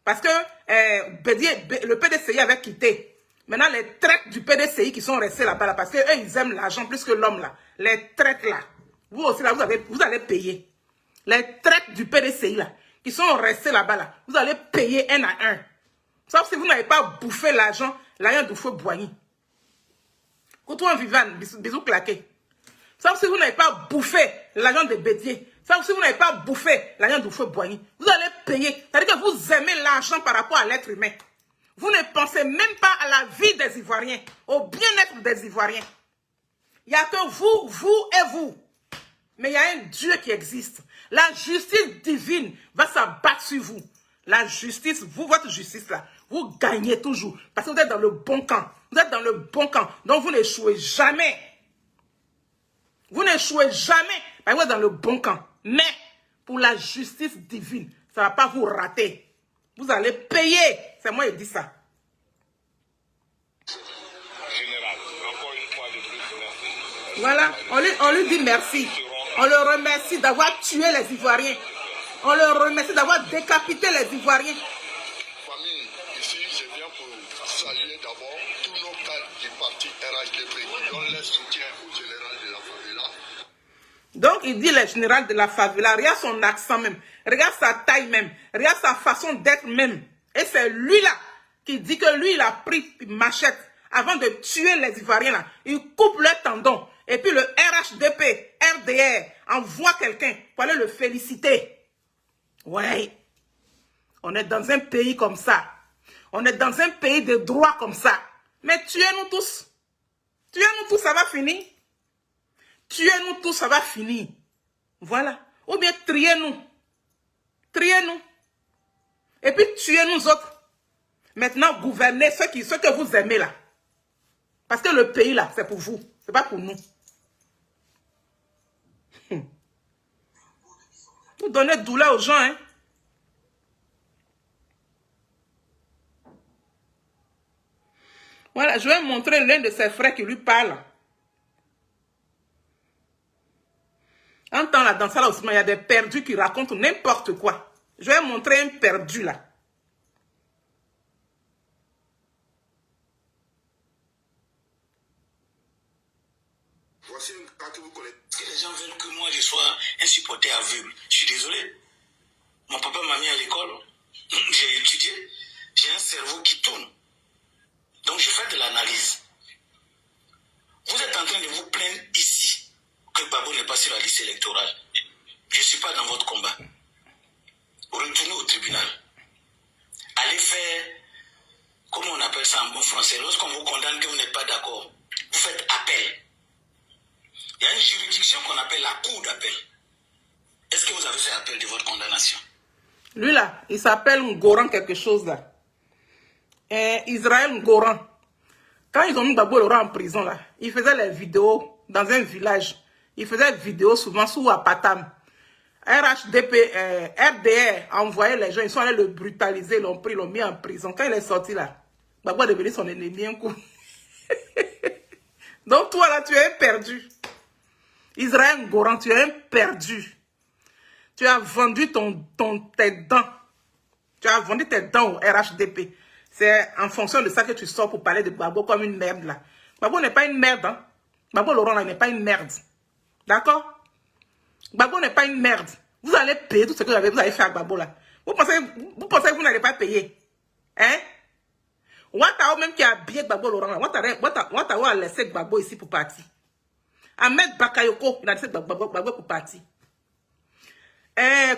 Parce que le PDCI avait quitté. Maintenant, les traites du PDCI qui sont restés là-bas, là, parce qu'eux, ils aiment l'argent plus que l'homme là. Les traites là. Vous aussi là, vous allez payer. Les traites du PDCI là, qui sont restés là-bas là, vous allez payer un à un. Sauf si vous n'avez pas bouffé l'argent du feu Boigny. Coutou vivant, bisous claqués. Sauf si vous n'avez pas bouffé l'argent de Bédier. Sauf si vous n'avez pas bouffé l'argent du feu Boigny. Vous allez payer. C'est-à-dire que vous aimez l'argent par rapport à l'être humain. Vous ne pensez même pas à la vie des Ivoiriens, au bien-être des Ivoiriens. Il n'y a que vous et vous. Mais il y a un Dieu qui existe. La justice divine va s'abattre sur vous. La justice, votre justice là, vous gagnez toujours. Parce que vous êtes dans le bon camp. Vous êtes dans le bon camp. Donc vous n'échouez jamais. Vous n'échouez jamais. Parce que vous êtes dans le bon camp. Mais pour la justice divine, ça ne va pas vous rater. Vous allez payer. C'est moi qui dis ça. Général, encore une fois de plus, merci. Voilà, on lui dit merci. On le remercie d'avoir tué les Ivoiriens. On le remercie d'avoir décapité les Ivoiriens. Famille, ici, je viens pour saluer d'abord tous nos cadres du parti RHDP qui donnent leur soutien au général de la favela. Donc, il dit le général de la favela. Regarde son accent même. Regarde sa taille même. Regarde sa façon d'être même. Et c'est lui-là qui dit que lui, il a pris une machette avant de tuer les Ivoiriens là. Il coupe leurs tendons. Et puis le RHDP, RDR, envoie quelqu'un pour aller le féliciter. Ouais. On est dans un pays comme ça. On est dans un pays de droit comme ça. Mais tuez-nous tous. Tuez-nous tous, ça va finir. Tuez-nous tous, ça va finir. Voilà. Ou bien triez-nous. Triez-nous. Et puis tuez-nous autres. Maintenant, gouvernez ceux que vous aimez là. Parce que le pays là, c'est pour vous. C'est pas pour nous. Vous donnez douleur aux gens, hein. Voilà, je vais montrer l'un de ses frères qui lui parle. En temps là, dans ça là aussi, il y a des perdus qui racontent n'importe quoi. Je vais montrer un perdu là. Voici un cas que vous connaissez. Si les gens veulent que moi je sois un supporter aveugle, je suis désolé. Mon papa m'a mis à l'école, j'ai étudié, j'ai un cerveau qui tourne. Donc je fais de l'analyse. Vous êtes en train de vous plaindre ici que Babo n'est pas sur la liste électorale. Je ne suis pas dans votre combat. Retournez au tribunal. Allez faire, comment on appelle ça en bon français, lorsqu'on vous condamne que vous n'êtes pas d'accord, vous faites appel. Il y a une juridiction qu'on appelle la cour d'appel. Est-ce que vous avez fait appel de votre condamnation? Lui là, il s'appelle Ngoran quelque chose là. Israël Ngoran. Quand ils ont mis Gbagbo Laurent en prison, là, ils faisaient les vidéos dans un village. Ils faisaient des vidéos souvent sous Apatam. RHDP, RDR a envoyé les gens, ils sont allés le brutaliser, l'ont pris, l'ont mis en prison. Quand il est sorti là, Gbagbo est devenu son ennemi un coup. Donc toi là, tu es perdu. Israël Goran, tu es perdu. Tu as vendu tes dents. Tu as vendu tes dents au RHDP. C'est en fonction de ça que tu sors pour parler de Gbagbo comme une merde là. Gbagbo n'est pas une merde. Hein? Gbagbo Laurent là n'est pas une merde. D'accord? Gbagbo n'est pas une merde. Vous allez payer tout ce que vous avez fait à Gbagbo là. Vous pensez que vous n'allez pas payer? Hein? Ouattara même qui a habillé Gbagbo Laurent là. Ouattara a laissé Gbagbo ici pour partir. Ahmed Bakayoko, il a laissé Gbagbo pour partir.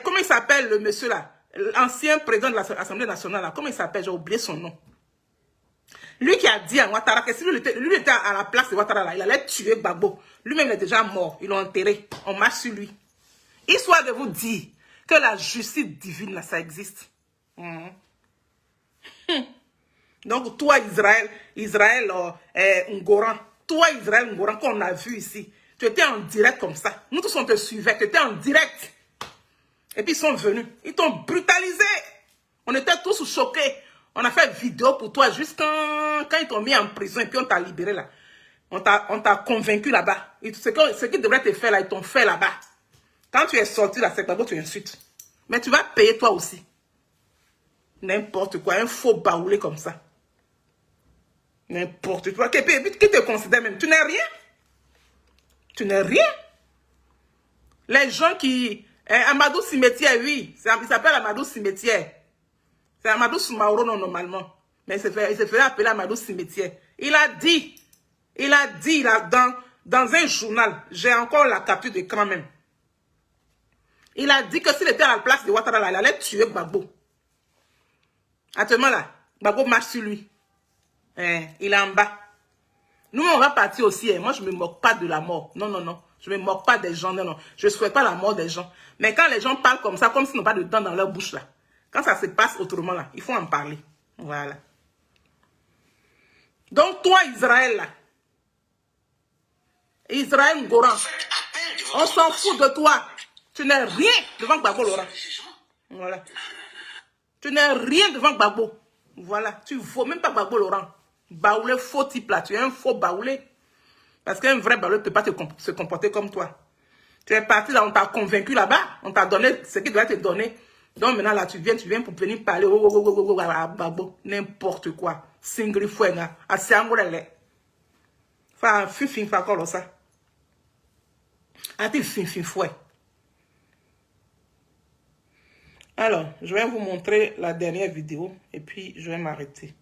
Comment il s'appelle le monsieur là? L'ancien président de l'Assemblée nationale là. Comment il s'appelle? J'ai oublié son nom. Lui qui a dit à Ouattara que si lui était à la place de Ouattara là, il allait tuer Gbagbo. Lui-même il est déjà mort. Ils l'ont enterré. On marche sur lui. Histoire de vous dire que la justice divine là, ça existe. Donc toi Israël Ngoran, toi Israël Ngoran qu'on a vu ici, tu étais en direct comme ça. Nous tous on te suivait, tu étais en direct. Et puis ils sont venus, ils t'ont brutalisé. On était tous choqués. On a fait vidéo pour toi juste quand ils t'ont mis en prison et puis on t'a libéré là. On t'a convaincu là-bas. Ce qui devrait te faire là, ils t'ont fait là-bas. Quand tu es sorti là, c'est d'abord tu insultes. Mais tu vas payer toi aussi. N'importe quoi, un faux baoulé comme ça. N'importe quoi. Qui te considère même. Tu n'es rien. Tu n'es rien. Les gens qui... Amadou Cimetière, oui. Il s'appelle Amadou Cimetière. C'est Amadou Soumaoro, non, normalement. Mais il se fait appeler Amadou Cimetière. Il a dit là, dans un journal, j'ai encore la capture d'écran même. Il a dit que s'il était à la place de Ouattara, là, il allait tuer Gbagbo. Actuellement là, Gbagbo marche sur lui. Il est en bas. Nous, on va partir aussi. Moi, je ne me moque pas de la mort. Non, non, non. Je ne me moque pas des gens. Non, non. Je ne souhaite pas la mort des gens. Mais quand les gens parlent comme ça, comme s'ils n'ont pas de dents dans leur bouche là, quand ça se passe autrement là, il faut en parler. Voilà. Donc, toi, Israël là, Israël Ngoran, on s'en fout de toi. Tu n'es rien devant Gbagbo Laurent. Voilà. Tu n'es rien devant Gbagbo. Voilà. Tu ne vaux même pas Gbagbo Laurent. Baoulé, faux type là. Tu es un faux baoulé. Parce qu'un vrai baoulé ne peut pas se comporter comme toi. Tu es parti là, on t'a convaincu là-bas. On t'a donné ce qu'il doit te donner. Donc maintenant là, tu viens pour venir parler. Gbagbo. N'importe quoi. Singri fouenga. Asiangolele. Enfin, fin fa kolo ça. A-t-il fin fouet. Alors, je vais vous montrer la dernière vidéo et puis je vais m'arrêter.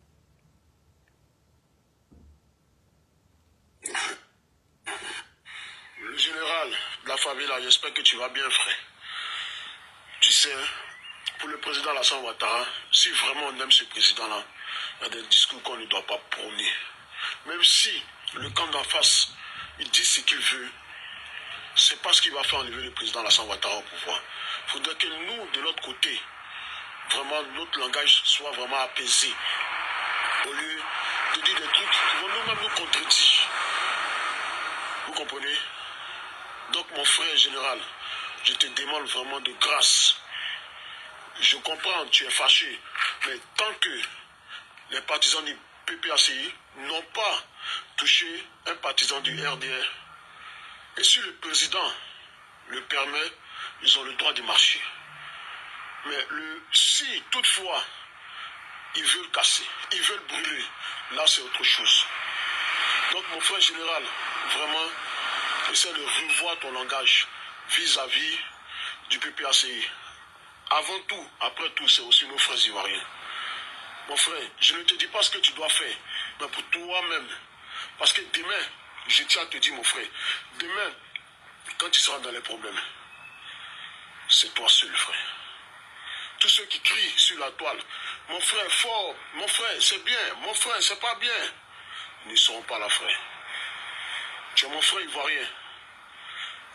Le général de la famille là, j'espère que tu vas bien, frère. Tu sais, pour le président Alassane Ouattara, si vraiment on aime ce président-là, il y a des discours qu'on ne doit pas prôner. Même si le camp d'en face, il dit ce qu'il veut, c'est pas ce qui va faire enlever le président Alassane Ouattara au pouvoir. Il faudrait que nous, de l'autre côté, vraiment notre langage soit vraiment apaisé. Au lieu de dire des trucs qui vont nous-mêmes nous contredire. Vous comprenez? Donc mon frère général, je te demande vraiment de grâce. Je comprends, tu es fâché, mais tant que les partisans du PPACI n'ont pas touché un partisan du RDR, et si le président le permet, ils ont le droit de marcher. Mais si toutefois ils veulent casser, ils veulent brûler, là c'est autre chose. Donc mon frère général, vraiment, essaie de revoir ton langage vis-à-vis du PPACI. Avant tout, après tout, c'est aussi nos frères ivoiriens. Mon frère, je ne te dis pas ce que tu dois faire, mais pour toi-même. Parce que demain, je tiens à te dire, mon frère, demain, quand tu seras dans les problèmes, c'est toi seul, frère. Tous ceux qui crient sur la toile, mon frère, fort, mon frère, c'est bien, mon frère, c'est pas bien, ne seront pas là, frère. Tu es mon frère ivoirien.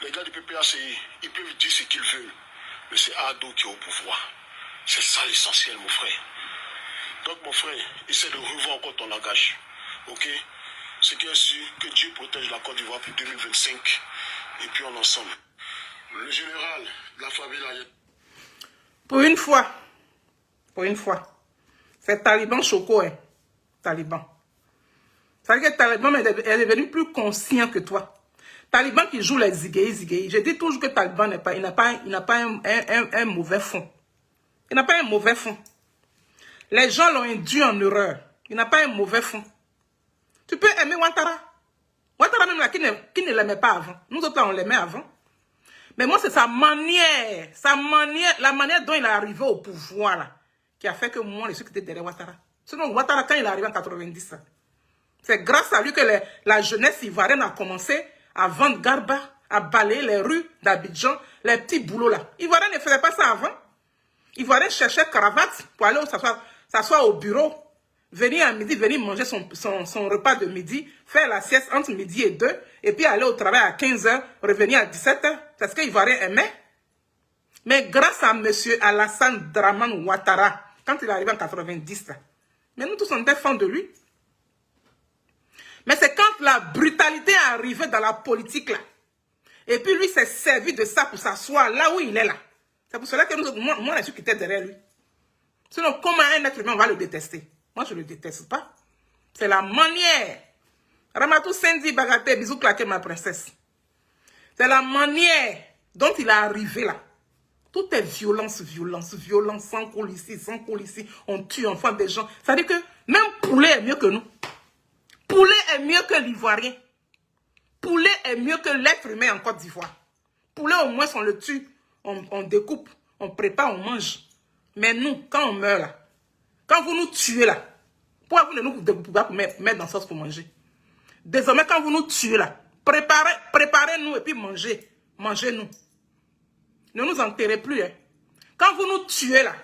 Les gars du PPACI, ils peuvent dire ce qu'ils veulent, mais c'est Ado qui est au pouvoir. C'est ça l'essentiel, mon frère. Donc, mon frère, essaie de revoir encore ton langage. Ok? Ce qui est sûr, que Dieu protège la Côte d'Ivoire pour 2025. Et puis on ensemble. Le général de la favela... Pour une fois, c'est Taliban Choco, hein. Taliban. Ça veut dire que Taliban est devenu plus conscient que toi. Taliban qui joue les zigueis. Je dis toujours que Taliban n'a pas un mauvais fond. Il n'a pas un mauvais fond. Les gens l'ont induit en erreur. Il n'a pas un mauvais fond. Tu peux aimer Ouattara. Ouattara même là, qui ne l'aimait pas avant. Nous autres, on l'aimait avant. Mais moi, c'est sa manière, la manière dont il est arrivé au pouvoir, là, qui a fait que moi, je suis quitté derrière Ouattara. Sinon, Ouattara, quand il est arrivé en 90, c'est grâce à lui que la jeunesse ivoirienne a commencé à vendre garba, à balayer les rues d'Abidjan, les petits boulots là. Ivoirien ne faisait pas ça avant. Ivoirien cherchait cravate pour aller s'asseoir au bureau, venir à midi, venir manger son repas de midi, faire la sieste entre midi et 2, et puis aller au travail à 15h, revenir à 17h. C'est ce que l'Ivoirien aimait. Mais grâce à M. Alassane Dramane Ouattara, quand il est arrivé en 90, là, mais nous tous on était fans de lui. Mais c'est quand la brutalité est arrivée dans la politique là, et puis lui s'est servi de ça pour s'asseoir là où il est là. C'est pour cela que moi je suis quitté derrière lui. Sinon, comment un être humain va le détester? Moi, je ne le déteste pas. C'est la manière. Ramatou Sendi Bagaté, bisous claqué ma princesse. C'est la manière dont il est arrivé là. Tout est violence, sans coule ici. On tue, on fait des gens. Ça veut dire que même poulet est mieux que nous. Poulet est mieux que l'Ivoirien. Poulet est mieux que l'être humain en Côte d'Ivoire. Poulet, au moins, on le tue. On découpe, on prépare, on mange. Mais nous, quand on meurt là, quand vous nous tuez là, pourquoi vous ne nous découpez pas pour mettre dans la sauce pour manger? Désormais, quand vous nous tuez là, préparez-nous et puis mangez-nous. Ne nous enterrez plus. Hein. Quand vous nous tuez là,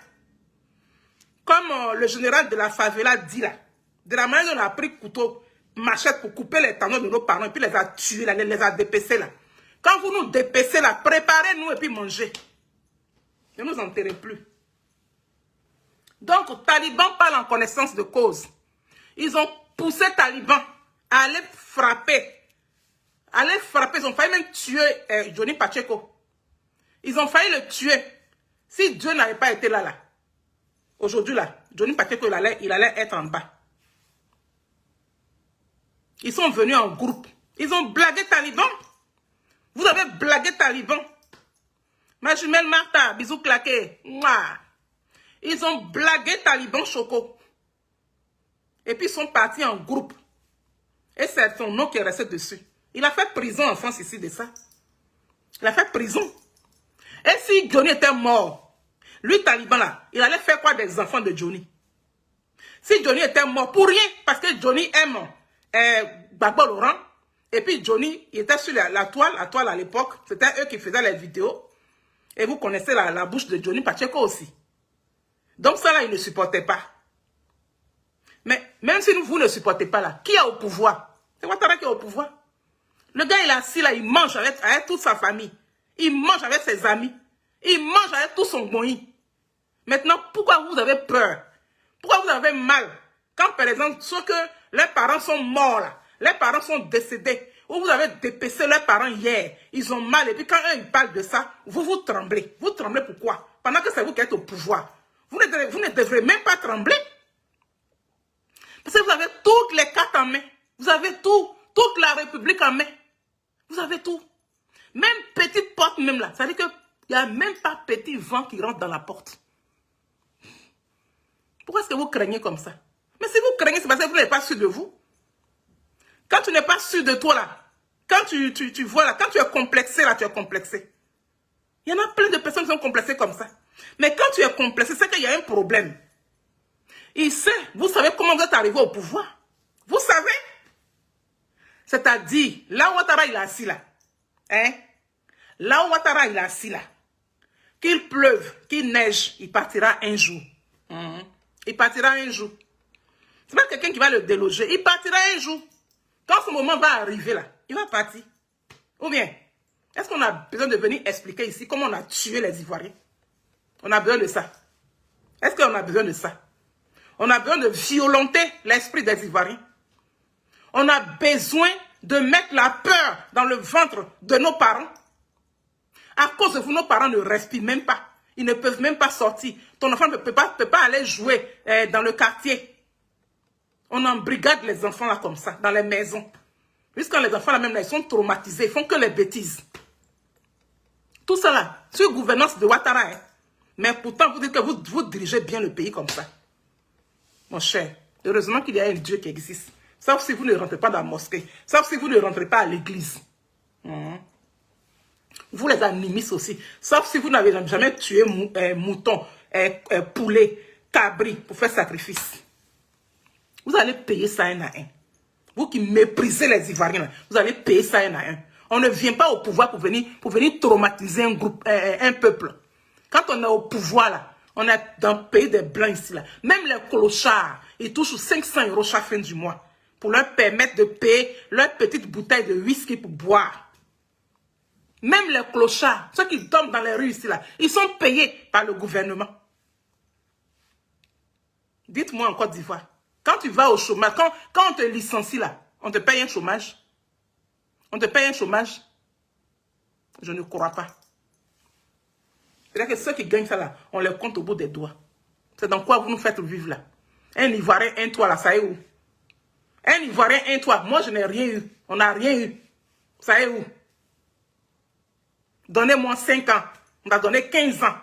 comme le général de la favela dit là, de la manière dont on a pris couteau, machette pour couper les tendons de nos parents et puis les a tués là, les a dépecés là. Quand vous nous dépecez là, préparez-nous et puis mangez. Ne nous enterrez plus. Donc, Taliban parle en connaissance de cause. Ils ont poussé Taliban à aller frapper. Ils ont failli même tuer Johnny Pacheco. Ils ont failli le tuer. Si Dieu n'avait pas été là, aujourd'hui là, Johnny Pacheco, il allait être en bas. Ils sont venus en groupe. Ils ont blagué Taliban. Vous avez blagué Taliban. Ma jumelle Martha, bisous claqués. Mouah. Ils ont blagué Taliban Choco. Et puis ils sont partis en groupe. Et c'est son nom qui est resté dessus. Il a fait prison en France ici de ça. Il a fait prison. Et si Johnny était mort, lui Taliban là, il allait faire quoi des enfants de Johnny? Si Johnny était mort, pour rien, parce que Johnny aime Gbagbo Laurent. Et puis Johnny, il était sur la toile à l'époque. C'était eux qui faisaient les vidéos. Et vous connaissez la bouche de Johnny Pacheco aussi. Donc ça là, il ne supportait pas. Mais même si vous ne supportez pas là, qui est au pouvoir? C'est Ouattara qui est au pouvoir. Le gars, il est assis là, il mange avec toute sa famille. Il mange avec ses amis. Il mange avec tout son moyen. Maintenant, pourquoi vous avez peur? Pourquoi vous avez mal? Quand par exemple, ceux que leurs parents sont morts là, les parents sont décédés, ou vous avez dépecé leurs parents hier, ils ont mal, et puis quand eux ils parlent de ça, vous tremblez. Vous tremblez pourquoi? Pendant que c'est vous qui êtes au pouvoir. Vous ne devrez même pas trembler. Parce que vous avez toutes les cartes en main. Vous avez tout. Toute la République en main. Vous avez tout. Même petite porte même là. Ça veut dire qu'il n'y a même pas petit vent qui rentre dans la porte. Pourquoi est-ce que vous craignez comme ça? Mais si vous craignez, c'est parce que vous n'êtes pas sûr de vous. Quand tu n'es pas sûr de toi là, quand tu vois là, quand tu es complexé là, tu es complexé. Il y en a plein de personnes qui sont complexées comme ça. Mais quand tu es complexé, c'est qu'il y a un problème. Il sait, vous savez comment vous êtes arrivé au pouvoir. Vous savez. C'est-à-dire, là où Ouattara il est assis là. Hein? Là où Ouattara il est assis là. Qu'il pleuve, qu'il neige, il partira un jour. Il partira un jour. C'est pas quelqu'un qui va le déloger. Il partira un jour. Quand ce moment va arriver là, il va partir. Ou bien, est-ce qu'on a besoin de venir expliquer ici comment on a tué les Ivoiriens? On a besoin de ça. Est-ce qu'on a besoin de ça? On a besoin de violenter l'esprit des Ivoiriens. On a besoin de mettre la peur dans le ventre de nos parents. À cause de vous, nos parents ne respirent même pas. Ils ne peuvent même pas sortir. Ton enfant ne peut pas aller jouer dans le quartier. On embrigade les enfants là comme ça, dans les maisons. Puisque les enfants là même là, ils sont traumatisés, ils font que les bêtises. Tout ça là, sur gouvernance de Ouattara. Hein. Mais pourtant, vous dites que vous dirigez bien le pays comme ça. Mon cher, heureusement qu'il y a un Dieu qui existe. Sauf si vous ne rentrez pas dans la mosquée. Sauf si vous ne rentrez pas à l'église. Vous les animistes aussi. Sauf si vous n'avez jamais tué mouton, poulet, cabri pour faire sacrifice. Vous allez payer ça un à un. Vous qui méprisez les Ivoiriens, vous allez payer ça un à un. On ne vient pas au pouvoir pour venir traumatiser un groupe, un peuple. Quand on est au pouvoir là, on est dans le pays des Blancs ici là. Même les clochards, ils touchent 500 € chaque fin du mois pour leur permettre de payer leur petite bouteille de whisky pour boire. Même les clochards, ceux qui dorment dans les rues ici là, ils sont payés par le gouvernement. Dites-moi en Côte d'Ivoire, quand tu vas au chômage, quand on te licencie là, on te paye un chômage? On te paye un chômage? Je ne crois pas. C'est-à-dire que ceux qui gagnent ça là, on les compte au bout des doigts. C'est dans quoi vous nous faites vivre là? Un Ivoirien, un toit là, ça est où? Un Ivoirien, un toit. Moi, je n'ai rien eu. On n'a rien eu. Ça est où? Donnez-moi 5 ans. On t'a donné 15 ans.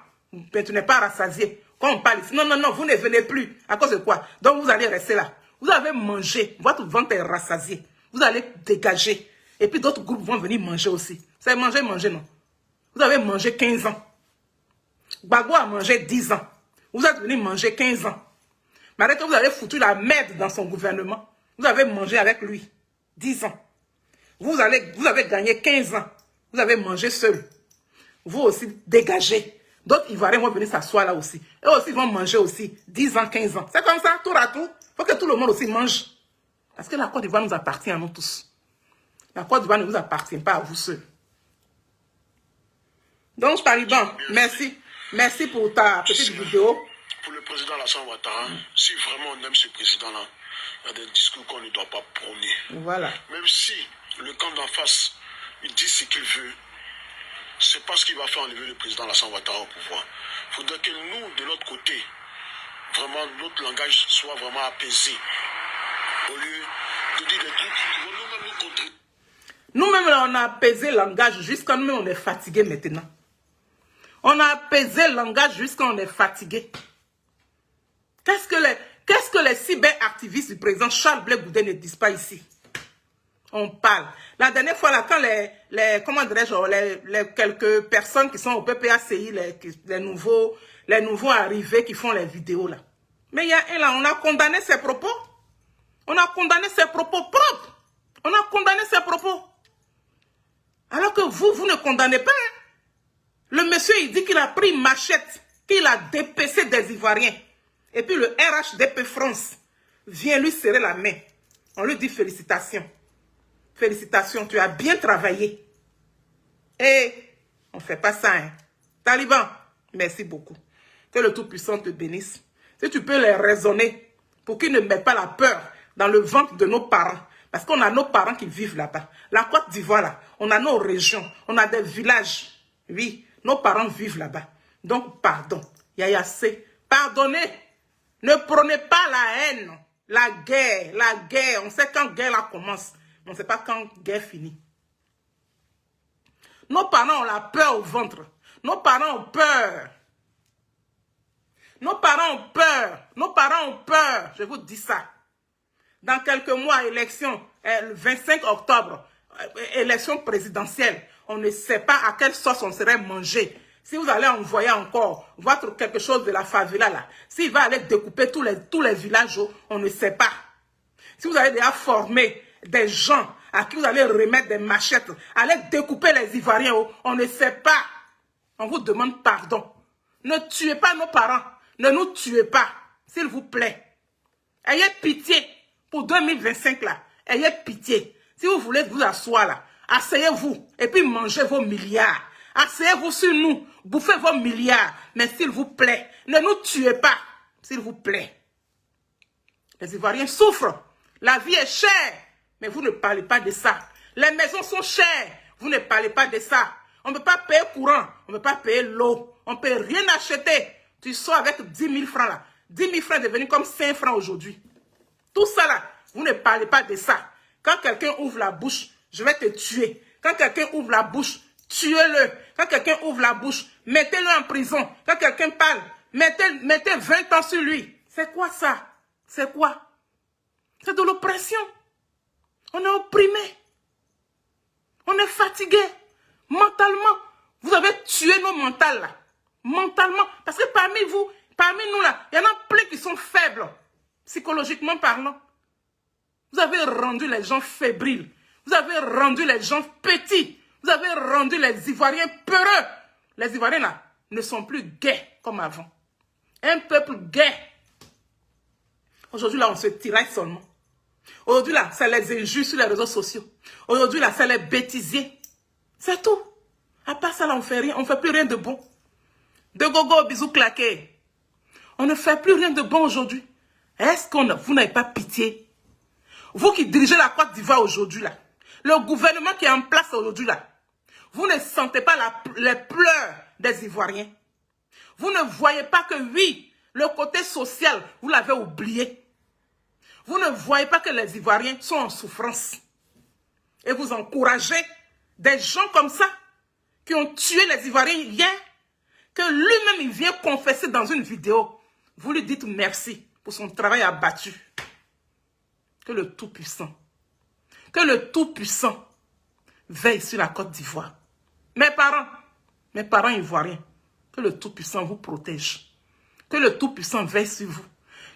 Mais tu n'es pas rassasié. Quand on parle ici, non, vous ne venez plus. À cause de quoi? Donc vous allez rester là. Vous avez mangé. Votre ventre est rassasié. Vous allez dégager. Et puis d'autres groupes vont venir manger aussi. C'est manger, non. Vous avez mangé 15 ans. Gbagbo a mangé 10 ans. Vous êtes venu manger 15 ans. Mais arrêtez, vous avez foutu la merde dans son gouvernement. Vous avez mangé avec lui 10 ans. Vous avez gagné 15 ans. Vous avez mangé seul. Vous aussi, dégagez. D'autres Ivoiriens vont venir s'asseoir là aussi. Eux aussi vont manger aussi 10 ans, 15 ans. C'est comme ça, tour à tour. Il faut que tout le monde aussi mange. Parce que la Côte d'Ivoire nous appartient à nous tous. La Côte d'Ivoire ne vous appartient pas à vous seuls. Donc, Taliban, merci. Merci pour ta petite vidéo. Pour le président Alassane Ouattara, si vraiment on aime ce président-là, il y a des discours qu'on ne doit pas prôner. Voilà. Même si le camp d'en face, il dit ce qu'il veut, c'est pas ce qui va faire enlever le président Alassane Ouattara au pouvoir. Il faudrait que nous, de l'autre côté, vraiment notre langage soit vraiment apaisé. Au lieu de dire des trucs qui vont nous-mêmes nous contrer. Nous-mêmes, là, on a apaisé le langage jusqu'à nous, on est fatigué maintenant. On a apaisé le langage jusqu'à on est fatigué. Qu'est-ce que les cyberactivistes du président Charles Blé Goudé ne disent pas ici? On parle. La dernière fois, là, quand comment dirais-je, les quelques personnes qui sont au PPACI, les nouveaux arrivés qui font les vidéos, là. Mais il y a un là, on a condamné ses propos. On a condamné ses propos propres. On a condamné ses propos. Alors que vous ne condamnez pas. Hein? Le monsieur, il dit qu'il a pris une machette, qu'il a dépecé des Ivoiriens. Et puis le RHDP France vient lui serrer la main. On lui dit félicitations. Félicitations, tu as bien travaillé. Et on ne fait pas ça. Hein. Taliban, merci beaucoup. Que le Tout-Puissant te bénisse. Si tu peux les raisonner pour qu'ils ne mettent pas la peur dans le ventre de nos parents. Parce qu'on a nos parents qui vivent là-bas. La Côte d'Ivoire, là, on a nos régions, on a des villages. Oui, nos parents vivent là-bas. Donc, pardon. Yaya C. Pardonnez. Ne prenez pas la haine. La guerre. On sait quand guerre là commence. On ne sait pas quand guerre finit. Nos parents ont la peur au ventre. Nos parents ont peur. Nos parents ont peur. Nos parents ont peur. Je vous dis ça. Dans quelques mois, élection, le 25 octobre, élection présidentielle, on ne sait pas à quelle sauce on serait mangé. Si vous allez envoyer encore quelque chose de la favela là, s'il va aller découper tous les villages, on ne sait pas. Si vous allez déjà former des gens à qui vous allez remettre des machettes, aller découper les Ivoiriens, on ne sait pas. On vous demande pardon. Ne tuez pas nos parents. Ne nous tuez pas, s'il vous plaît. Ayez pitié pour 2025 là. Ayez pitié. Si vous voulez vous asseoir là, asseyez-vous et puis mangez vos milliards. Asseyez-vous sur nous, bouffez vos milliards. Mais s'il vous plaît, ne nous tuez pas, s'il vous plaît. Les Ivoiriens souffrent. La vie est chère. Mais vous ne parlez pas de ça. Les maisons sont chères. Vous ne parlez pas de ça. On ne peut pas payer courant. On ne peut pas payer l'eau. On ne peut rien acheter. Tu sors avec 10 000 francs là. 10 000 francs est devenu comme 5 francs aujourd'hui. Tout ça là, vous ne parlez pas de ça. Quand quelqu'un ouvre la bouche, je vais te tuer. Quand quelqu'un ouvre la bouche, tuez-le. Quand quelqu'un ouvre la bouche, mettez-le en prison. Quand quelqu'un parle, mettez 20 ans sur lui. C'est quoi ça? C'est quoi? C'est de l'oppression. On est opprimé. On est fatigué. Mentalement. Vous avez tué nos mentales là. Mentalement. Parce que parmi vous, parmi nous là, il y en a plein qui sont faibles. Psychologiquement parlant. Vous avez rendu les gens fébriles. Vous avez rendu les gens petits. Vous avez rendu les Ivoiriens peureux. Les Ivoiriens là ne sont plus gais comme avant. Un peuple gai. Aujourd'hui là, on se tiraille seulement. Aujourd'hui là, c'est les injures sur les réseaux sociaux. Aujourd'hui là, c'est les bêtisiers. C'est tout. À part ça là, on fait rien. On ne fait plus rien de bon. De gogo, bisous claqués. On ne fait plus rien de bon aujourd'hui. Est-ce que vous n'avez pas pitié? Vous qui dirigez la Côte d'Ivoire aujourd'hui là, le gouvernement qui est en place aujourd'hui là, vous ne sentez pas les pleurs des Ivoiriens. Vous ne voyez pas que oui, le côté social, vous l'avez oublié. Vous ne voyez pas que les Ivoiriens sont en souffrance. Et vous encouragez des gens comme ça, qui ont tué les Ivoiriens hier, que lui-même il vient confesser dans une vidéo. Vous lui dites merci pour son travail abattu. Que le Tout-Puissant veille sur la Côte d'Ivoire. Mes parents ivoiriens, que le Tout-Puissant vous protège. Que le Tout-Puissant veille sur vous.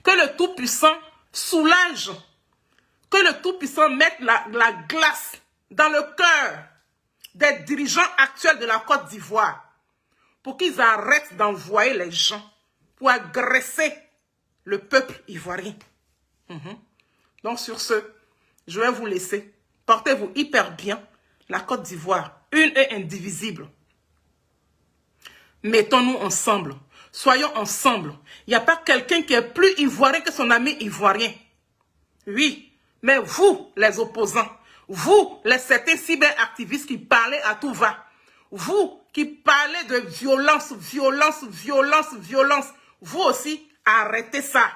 Que le Tout-Puissant soulage. Que le Tout-Puissant mette la glace dans le cœur des dirigeants actuels de la Côte d'Ivoire pour qu'ils arrêtent d'envoyer les gens pour agresser le peuple ivoirien. Donc sur ce, je vais vous laisser. Portez-vous hyper bien. La Côte d'Ivoire, une et indivisible. Mettons-nous ensemble. Soyons ensemble. Il n'y a pas quelqu'un qui est plus ivoirien que son ami ivoirien. Oui, mais vous, les opposants, vous, les certains cyberactivistes qui parlez à tout va, vous qui parlez de violence, vous aussi, arrêtez ça.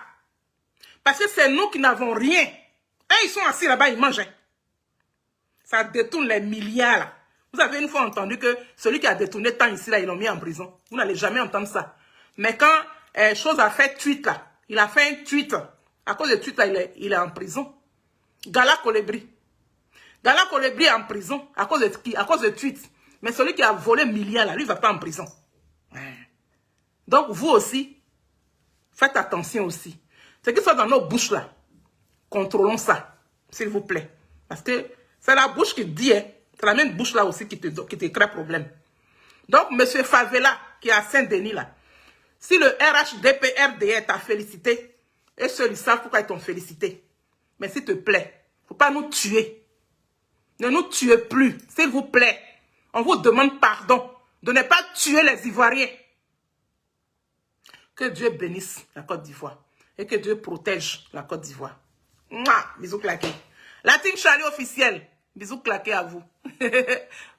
Parce que c'est nous qui n'avons rien. Et ils sont assis là-bas, ils mangent. Ça détourne les milliards. Là. Vous avez une fois entendu que celui qui a détourné tant ici, là, ils l'ont mis en prison. Vous n'allez jamais entendre ça. Mais quand chose a fait tweet, là, il a fait un tweet. À cause de tweet, là, il est en prison. Gala Colibri. Gala Colibri est en prison. À cause de qui? À cause de tweet. Mais celui qui a volé milliards, là, lui, il ne va pas en prison. Donc, vous aussi, faites attention aussi. Ce qui soit dans nos bouches, là, contrôlons ça, s'il vous plaît. Parce que c'est la bouche qui dit, hein, c'est la même bouche là aussi qui te crée problème. Donc, M. Favela, qui est à Saint-Denis là, si le RHDP-RDR t'a félicité, et ceux ils savent pourquoi ils t'ont félicité. Mais s'il te plaît, il ne faut pas nous tuer. Ne nous tuez plus, s'il vous plaît. On vous demande pardon de ne pas tuer les Ivoiriens. Que Dieu bénisse la Côte d'Ivoire et que Dieu protège la Côte d'Ivoire. Bisous claqués. La team Charlie officielle, bisous claqués à vous.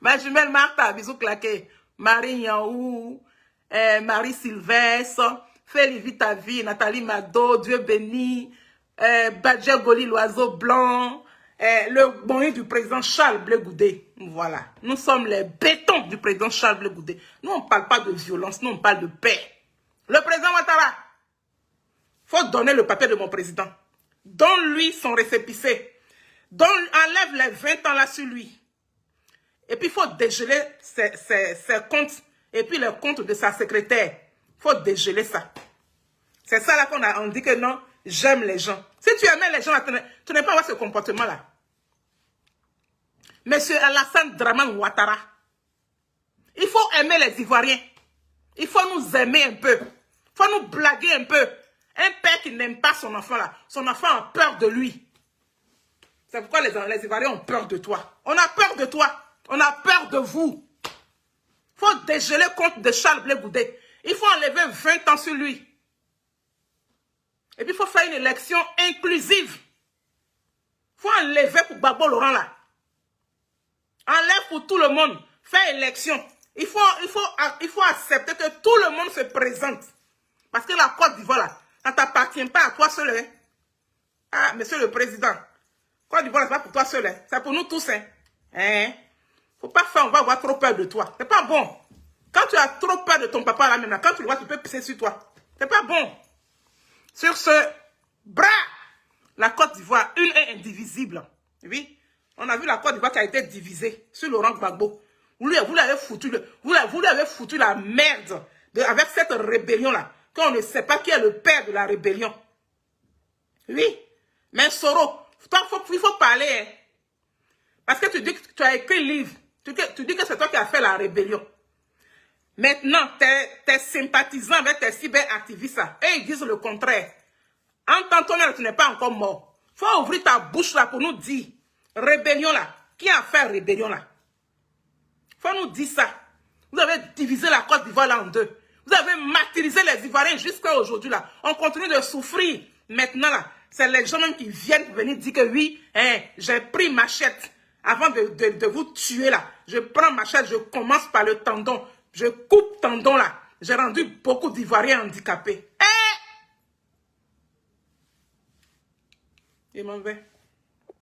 Ma jumelle Martha, bisous claqués. Marie Yaou, Marie Sylvestre, Félix Vitavi, Nathalie Mado, Dieu béni, Badja Goli, l'oiseau blanc, le bonnet du président Charles Blé Goudé. Voilà. Nous sommes les bétons du président Charles Blé Goudé. Nous, on ne parle pas de violence, nous, on parle de paix. Le président Ouattara, il faut donner le papier de mon président. Donne-lui son récépissé. Enlève les 20 ans là sur lui. Et puis, il faut dégeler ses comptes. Et puis, les comptes de sa secrétaire. Il faut dégeler ça. C'est ça là qu'on dit que non, j'aime les gens. Si tu aimais les gens, tu n'es pas avoir ce comportement-là. Monsieur Alassane Draman Ouattara, il faut aimer les Ivoiriens. Il faut nous aimer un peu. Il faut nous blaguer un peu. Un père qui n'aime pas son enfant là, son enfant a peur de lui. C'est pourquoi les Ivoiriens ont peur de toi. On a peur de toi. On a peur de vous. Il faut dégeler le compte de Charles Blé Goudé. Il faut enlever 20 ans sur lui. Et puis il faut faire une élection inclusive. Il faut enlever pour Gbagbo Laurent là. Enlève pour tout le monde. Fais élection. Il faut accepter que tout le monde se présente. Parce que la Côte d'Ivoire là, ça ne t'appartient pas à toi seul. Hein. Ah, monsieur le président. Côte d'Ivoire, c'est pas pour toi seul. Hein. C'est pour nous tous. Hein. Faut pas faire, on va avoir trop peur de toi. C'est pas bon. Quand tu as trop peur de ton papa là maintenant, quand tu le vois, tu peux pisser sur toi. C'est pas bon. Sur ce bras, la Côte d'Ivoire, une est indivisible. Oui. On a vu la Côte d'Ivoire qui a été divisée sur Laurent Gbagbo. Vous lui avez foutu la merde avec cette rébellion-là. Qu'on ne sait pas qui est le père de la rébellion. Oui. Mais Soro, il faut parler. Hein. Parce que tu dis que tu as écrit un livre. Tu dis que c'est toi qui as fait la rébellion. Maintenant, tes sympathisants avec tes cyberactivistes, eux, ils disent le contraire. En tant que tu n'es pas encore mort. Il faut ouvrir ta bouche là pour nous dire, rébellion là, qui a fait rébellion là? Il faut nous dire ça. Vous avez divisé la Côte d'Ivoire là en deux. Vous avez martyrisé les Ivoiriens jusqu'à aujourd'hui là. On continue de souffrir. Maintenant là, c'est les gens même qui viennent venir dire que oui, hein, j'ai pris machette. Avant de vous tuer là, je prends machette, je commence par le tendon. Je coupe tendon là. J'ai rendu beaucoup d'Ivoiriens handicapés. Il m'en va.